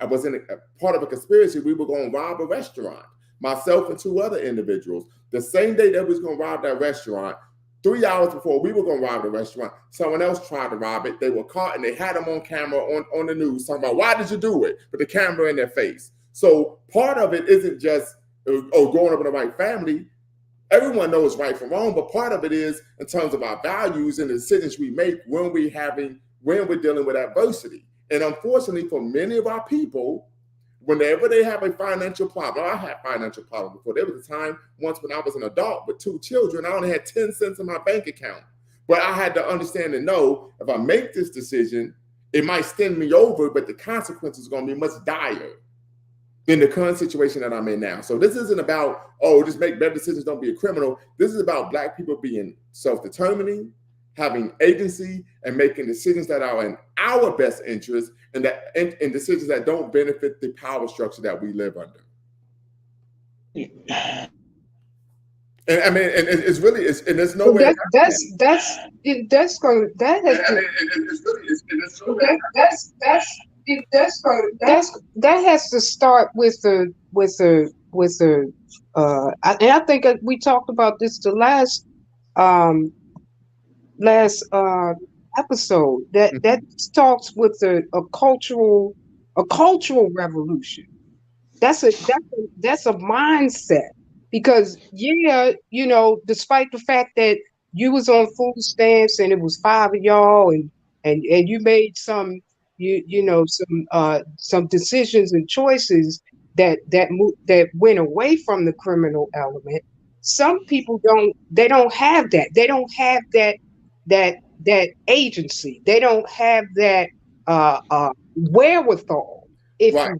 was in a part of a conspiracy. We were going to rob a restaurant, myself and 2 other individuals. The same day that we was going to rob that restaurant, 3 hours before we were going to rob the restaurant, someone else tried to rob it. They were caught and they had them on camera on the news talking about, why did you do it? With the camera in their face. So part of it isn't just, growing up in the right family. Everyone knows right from wrong, but part of it is in terms of our values and the decisions we make when we're dealing with adversity. And unfortunately, for many of our people, whenever they have a financial problem, I had financial problems before. There was a time once when I was an adult with 2 children, I only had 10 cents in my bank account. But I had to understand and know, if I make this decision, it might send me over, but the consequences are going to be much dire in the current situation that I'm in now. So this isn't about, just make better decisions, don't be a criminal. This is about Black people being self-determining, having agency, and making decisions that are in our best interest, and decisions that don't benefit the power structure that we live under. And I mean, and it's really, and there's no way. That has to start with and I think we talked about this the last episode, that starts with a cultural revolution. That's a mindset, because despite the fact that you was on food stamps and it was 5 of y'all and you made some some decisions and choices that went away from the criminal element. Some people don't have that. They don't have that agency. They don't have that wherewithal. If right.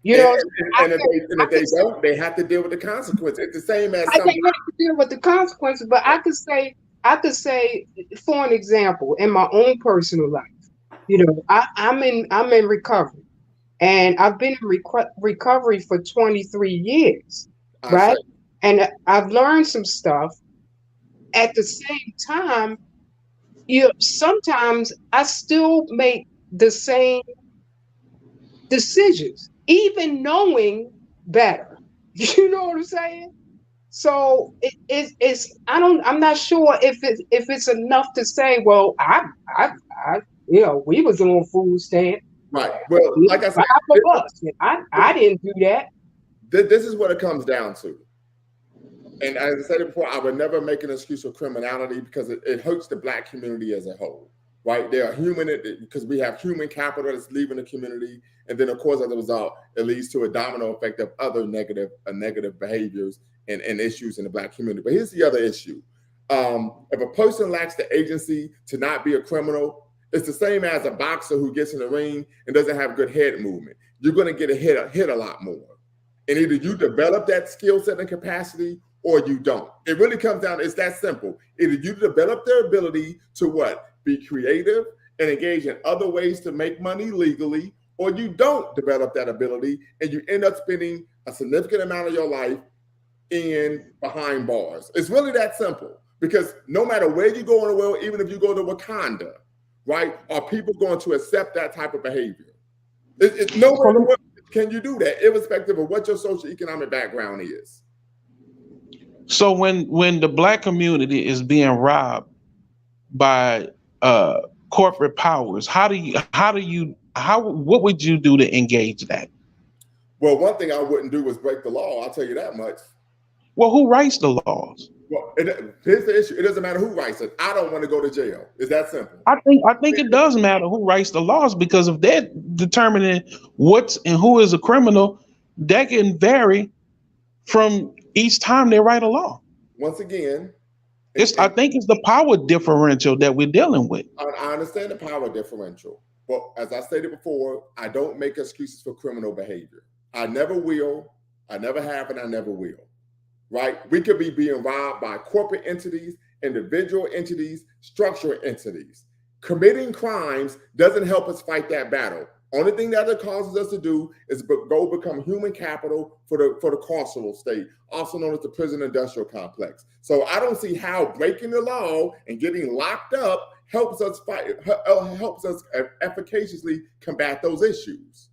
And if they don't, they have to deal with the consequences. It's the same as they have to deal with the consequences. But I could say, for an example, in my own personal life, I'm in recovery, and I've been in recovery for 23 years, right? And I've learned some stuff. At the same time, sometimes I still make the same decisions, even knowing better. You know what I'm saying? So I'm not sure if it's enough to say, well, we was on food stamp. Right. Well, like I said, I didn't do that. This is what it comes down to. And as I said before, I would never make an excuse for criminality, because it hurts the Black community as a whole. right? They are human because we have human capital that's leaving the community. And then, of course, as a result, it leads to a domino effect of other negative behaviors and issues in the Black community. But here's the other issue. If a person lacks the agency to not be a criminal, it's the same as a boxer who gets in the ring and doesn't have good head movement. You're going to get hit a lot more. And either you develop that skill set and capacity or you don't. It really comes down, it's that simple. Either you develop their ability to what? Be creative and engage in other ways to make money legally, or you don't develop that ability and you end up spending a significant amount of your life behind bars. It's really that simple, because no matter where you go in the world, even if you go to Wakanda, right, are people going to accept that type of behavior? Nowhere in the world can you do that, irrespective of what your socioeconomic background is. So when the Black community is being robbed by corporate powers, what would you do to engage that? Well, one thing I wouldn't do is break the law. I'll tell you that much. Well, who writes the laws? Well, here's the issue. It doesn't matter who writes it. I don't want to go to jail. It's that simple. I think it does matter who writes the laws, because if they're determining what's and who is a criminal, that can vary from each time they write a law. Once again, I think it's the power differential that we're dealing with. I understand the power differential, but as I stated before, I don't make excuses for criminal behavior. I never will, I never have, and I never will. Right? We could be being robbed by corporate entities, individual entities, structural entities. Committing crimes doesn't help us fight that battle. Only thing that it causes us to do is go become human capital for the carceral state, also known as the prison industrial complex. So I don't see how breaking the law and getting locked up helps us efficaciously combat those issues.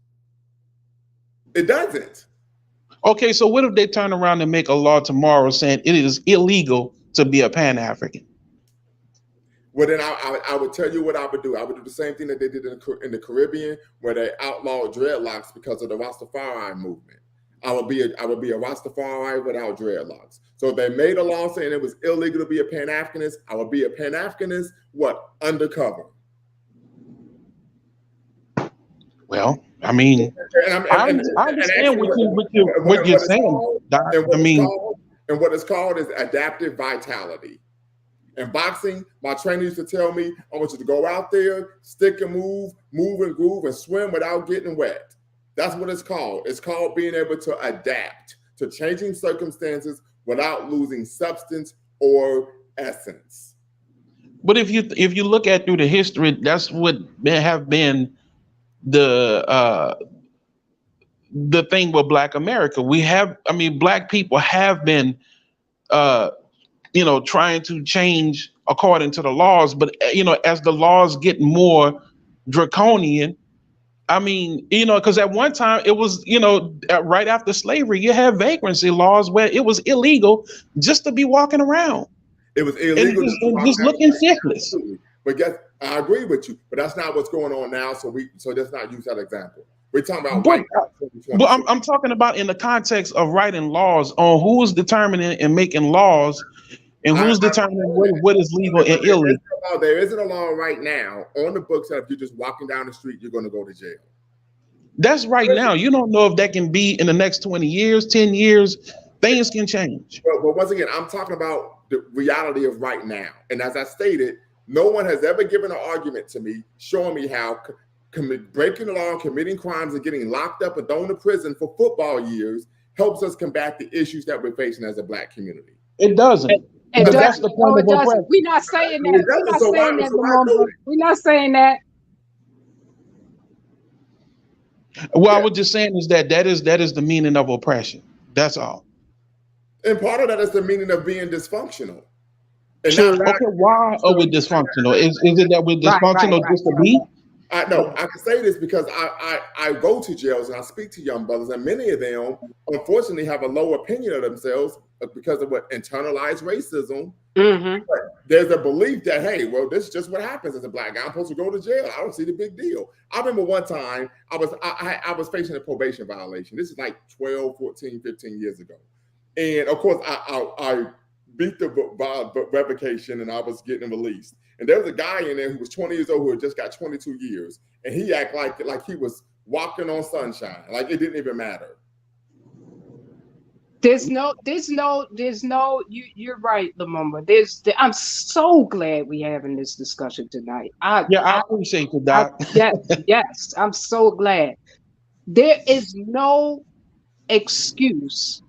It doesn't. Okay, so what if they turn around and make a law tomorrow saying it is illegal to be a Pan-African? Well, then I would tell you what I would do. I would do the same thing that they did in the Caribbean, where they outlawed dreadlocks because of the Rastafari movement. I would be a Rastafari without dreadlocks. So if they made a law saying it was illegal to be a Pan-Africanist, I would be a Pan-Africanist, undercover. Well, I mean, I understand what you're saying. And what it's called is adaptive vitality. In boxing, my trainer used to tell me, I want you to go out there, stick and move and groove, and swim without getting wet. That's what it's called. It's called being able to adapt to changing circumstances without losing substance or essence. But if you look at through the history, that's what have been the thing with Black America. Black people have been trying to change according to the laws, but as the laws get more draconian, because at one time it was, right after slavery, you had vagrancy laws where it was illegal just to be walking around. It was illegal and just looking syphilis. But I agree with you, but that's not what's going on now. So let's not use that example. We're talking about I'm talking about in the context of writing laws on who is determining and making laws, and who's determining what is legal and illegal. There isn't a law right now on the books that if you're just walking down the street, you're going to go to jail. That's right now. You don't know if that can be in the next 20 years, 10 years. Things can change. But once again, I'm talking about the reality of right now. And as I stated, no one has ever given an argument to me showing me how breaking the law, committing crimes, and getting locked up and thrown to prison for football years helps us combat the issues that we're facing as a Black community. It doesn't. And that's the point of oppression. We're not saying that. We're not saying that. Well, I was just saying is that is the meaning of oppression. That's all. And part of that is the meaning of being dysfunctional. And sure. Okay, why are we dysfunctional? Is it that we're dysfunctional just to be? I can say this because I go to jails and I speak to young brothers, and many of them unfortunately have a low opinion of themselves because of what internalized racism. Mm-hmm. There's a belief that, hey, well, this is just what happens as a Black guy. I'm supposed to go to jail. I don't see the big deal. I remember one time I was facing a probation violation. This is like 12, 14, 15 years ago. And of course, I beat the revocation, and I was getting released. And there was a guy in there who was 20 years old who had just got 22 years, and he acted like he was walking on sunshine, like it didn't even matter. You're right, Lumumba. I'm so glad we're having this discussion tonight. I appreciate you, Doc. Yes, I'm so glad. There is no excuse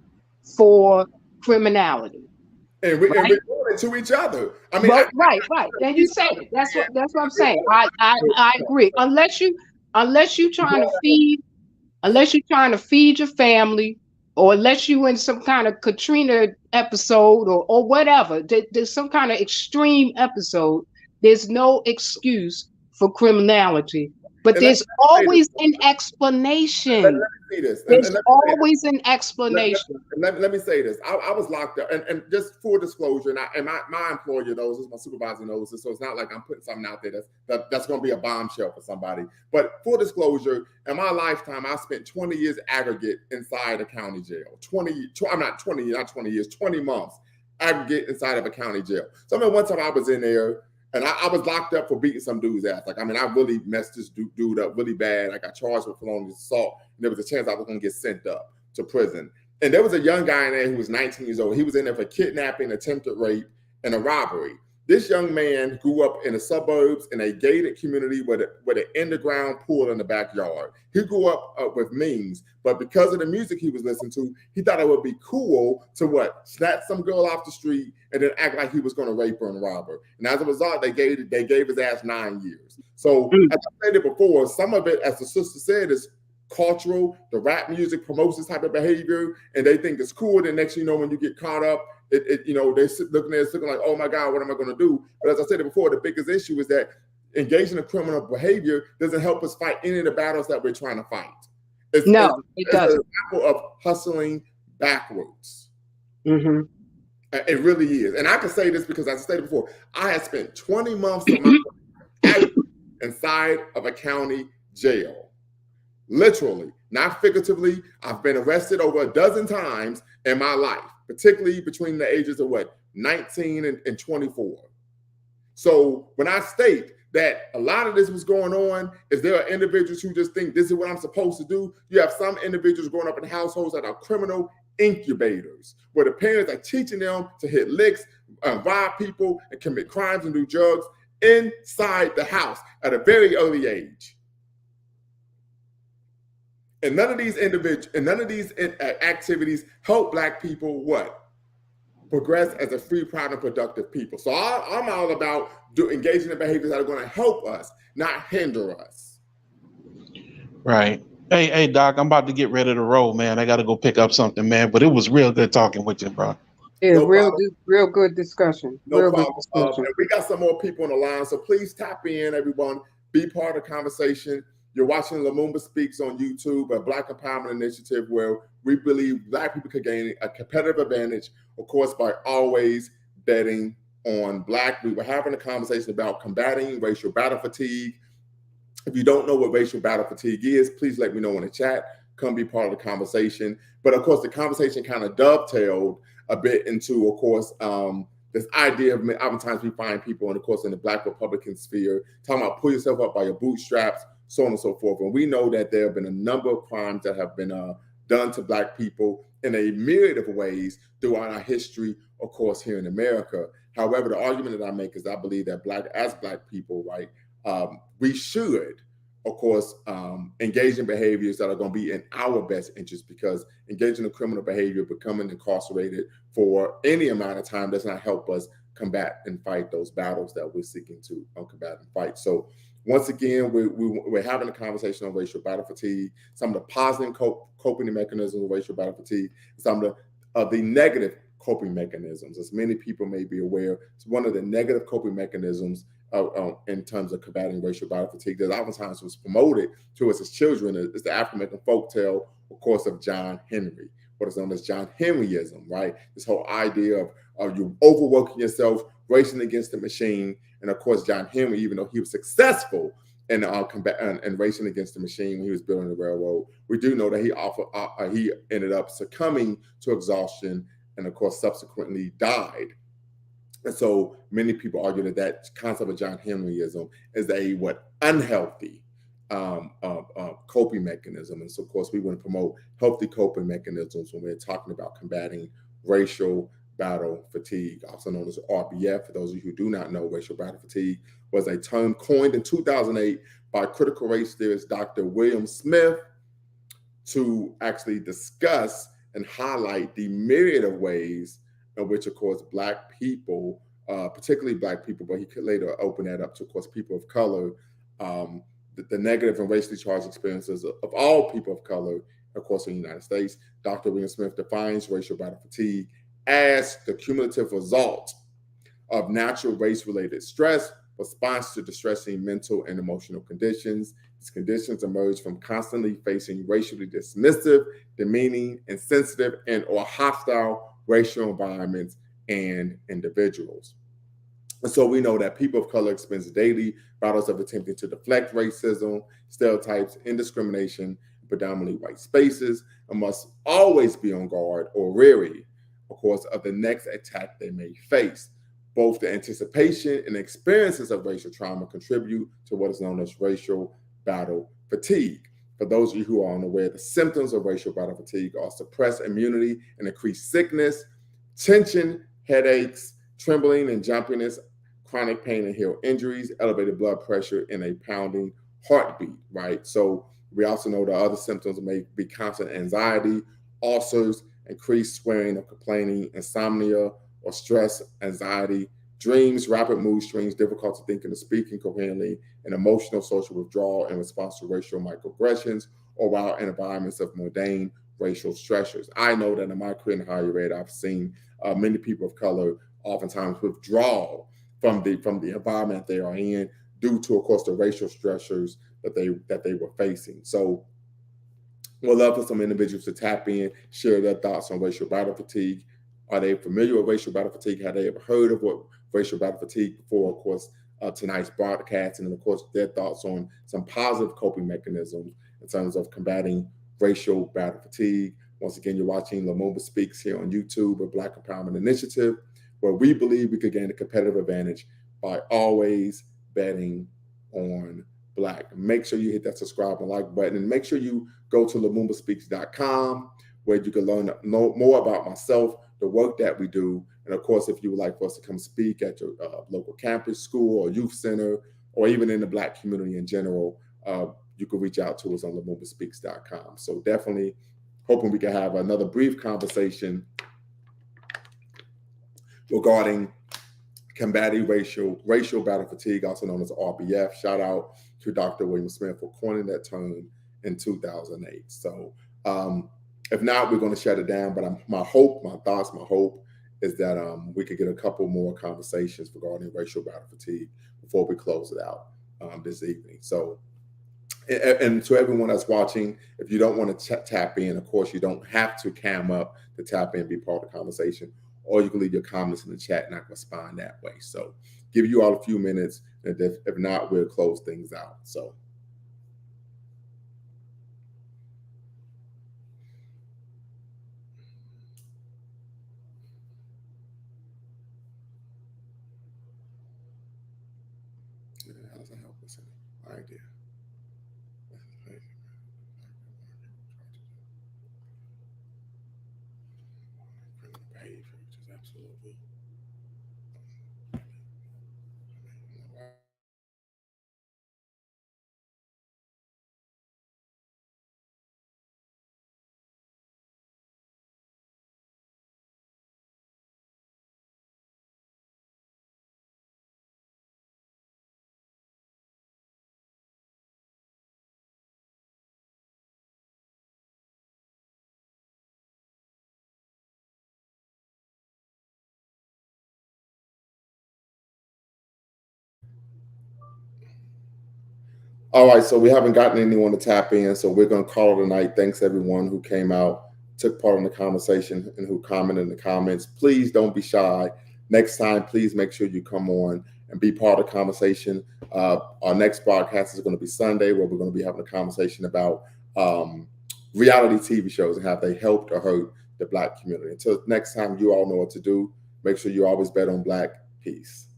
for criminality. And we're doing it to each other. I mean, right. And you say it. That's what I'm saying. I agree. Unless you're trying to feed your family, or unless you in some kind of Katrina episode or whatever, there's some kind of extreme episode, there's no excuse for criminality. But there's always an explanation. Let me see this. There's always an explanation. Let me say this. I was locked up, and just full disclosure, and my employer knows this, my supervisor knows this, so it's not like I'm putting something out there that's going to be a bombshell for somebody. But full disclosure, in my lifetime, I spent 20 years aggregate inside a county jail. 20 months aggregate inside of a county jail. So I mean, one time I was in there, and I was locked up for beating some dude's ass. Like, I mean, I really messed this dude up really bad. I got charged with felonious assault, and there was a chance I was going to get sent up to prison. And there was a young guy in there who was 19 years old. He was in there for kidnapping, attempted rape, and a robbery. This young man grew up in the suburbs in a gated community with an underground pool in the backyard. He grew up with means, but because of the music he was listening to, he thought it would be cool to snatch some girl off the street and then act like he was going to rape her and rob her. And as a result, they gave his ass 9 years. So as I said it before, some of it, as the sister said, is cultural. The rap music promotes this type of behavior, and they think it's cool. Then next, when you get caught up, they're looking at it, looking like, oh my God, what am I going to do? But as I said it before, the biggest issue is that engaging in criminal behavior doesn't help us fight any of the battles that we're trying to fight. It doesn't. It's an example of hustling backwards. Mm-hmm. It really is. And I can say this because, as I stated before, I had spent 20 months of my life inside of a county jail. Literally, not figuratively. I've been arrested over a dozen times in my life, particularly between the ages of 19 and 24. So when I state that a lot of this was going on, is there are individuals who just think this is what I'm supposed to do. You have some individuals growing up in households that are criminal incubators, where the parents are teaching them to hit licks, rob people, and commit crimes and do drugs inside the house at a very early age. And none of these activities help Black people progress as a free, proud, and productive people. So I'm all about engaging in behaviors that are going to help us, not hinder us. Right. Hey, Doc, I'm about to get ready to roll, man. I got to go pick up something, man. But it was real good talking with you, bro. Yeah, real good discussion. No problem. We got some more people on the line, so please tap in, everyone. Be part of the conversation. You're watching Lumumba Speaks on YouTube, a Black Empowerment Initiative where we believe Black people could gain a competitive advantage, of course, by always betting on Black. We were having a conversation about combating racial battle fatigue. If you don't know what racial battle fatigue is, please let me know in the chat. Come be part of the conversation. But of course, the conversation kind of dovetailed a bit into, of course, this idea of oftentimes we find people, and of course, in the Black Republican sphere, talking about pull yourself up by your bootstraps, so on and so forth. And we know that there have been a number of crimes that have been done to Black people in a myriad of ways throughout our history, of course, here in America. However, the argument that I make is I believe that Black people, right, we should, of course, engage in behaviors that are going to be in our best interest, because engaging in criminal behavior, becoming incarcerated for any amount of time does not help us combat and fight those battles that we're seeking to combat and fight. So once again, we're having a conversation on racial battle fatigue, some of the positive coping mechanisms of racial battle fatigue, some of the negative coping mechanisms. As many people may be aware, it's one of the negative coping mechanisms in terms of combating racial battle fatigue that oftentimes was promoted to us as children is the African folktale, of course, of John Henry, what is known as John Henryism, right? This whole idea of you overworking yourself, racing against the machine. And of course, John Henry, even though he was successful in racing against the machine when he was building the railroad, we do know that he ended up succumbing to exhaustion and of course subsequently died. And so many people argue that that concept of John Henryism is a unhealthy coping mechanism. And so, of course, we want to promote healthy coping mechanisms when we're talking about combating racial battle fatigue, also known as RBF. For those of you who do not know, racial battle fatigue was a term coined in 2008 by critical race theorist Dr. William Smith to actually discuss and highlight the myriad of ways in which, of course, Black people, particularly Black people, but he could later open that up to, of course, people of color, the negative and racially charged experiences of all people of color, of course, in the United States. Dr. William Smith defines racial battle fatigue as the cumulative result of natural race-related stress, response to distressing mental and emotional conditions. These conditions emerge from constantly facing racially dismissive, demeaning, insensitive, and or hostile racial environments and individuals. And so we know that people of color experience daily battles of attempting to deflect racism, stereotypes, and discrimination in predominantly white spaces, and must always be on guard or wary, of course, of the next attack they may face. Both the anticipation and experiences of racial trauma contribute to what is known as racial battle fatigue. For those of you who are unaware, the symptoms of racial battle fatigue are suppressed immunity and increased sickness, tension, headaches, trembling and jumpiness, chronic pain and heel injuries, elevated blood pressure, and a pounding heartbeat, right? So we also know the other symptoms may be constant anxiety, ulcers, increased swearing or complaining, insomnia or stress, anxiety, dreams, rapid mood swings, difficulty thinking or speaking coherently, and emotional social withdrawal in response to racial microaggressions or while in environments of mundane racial stressors. I know that in my career in higher ed, I've seen many people of color oftentimes withdraw from the environment they are in due to, of course, the racial stressors that they were facing. So we'd love for some individuals to tap in, share their thoughts on racial battle fatigue. Are they familiar with racial battle fatigue? Have they ever heard of what racial battle fatigue before, of course, tonight's broadcast? And then, of course, their thoughts on some positive coping mechanisms in terms of combating racial battle fatigue. Once again, you're watching Lumumba Speaks here on YouTube, a Black Empowerment Initiative, where we believe we could gain a competitive advantage by always betting on Black. Make sure you hit that subscribe and like button, and make sure you go to LumumbaSpeaks.com, where you can learn more about myself, the work that we do, and of course, if you would like for us to come speak at your local campus, school, or youth center, or even in the Black community in general, you can reach out to us on LumumbaSpeaks.com. So definitely hoping we can have another brief conversation regarding combating racial battle fatigue, also known as RBF. Shout out to Dr. William Smith for coining that term in 2008. So if not, we're going to shut it down. But my hope is that we could get a couple more conversations regarding racial battle fatigue before we close it out this evening. So, and to everyone that's watching, if you don't want to tap in, of course, you don't have to cam up to tap in and be part of the conversation, or you can leave your comments in the chat and I can respond that way. So give you all a few minutes, and if not, we'll close things out. So. How does that help us? Idea. Behavior, which is absolutely. All right, so we haven't gotten anyone to tap in, so we're going to call it a night. Thanks everyone who came out, took part in the conversation, and who commented in the comments. Please don't be shy. Next time, please make sure you come on and be part of the conversation. Our next broadcast is going to be Sunday, where we're going to be having a conversation about reality TV shows and have they helped or hurt the Black community. Until next time, you all know what to do. Make sure you always bet on Black. Peace.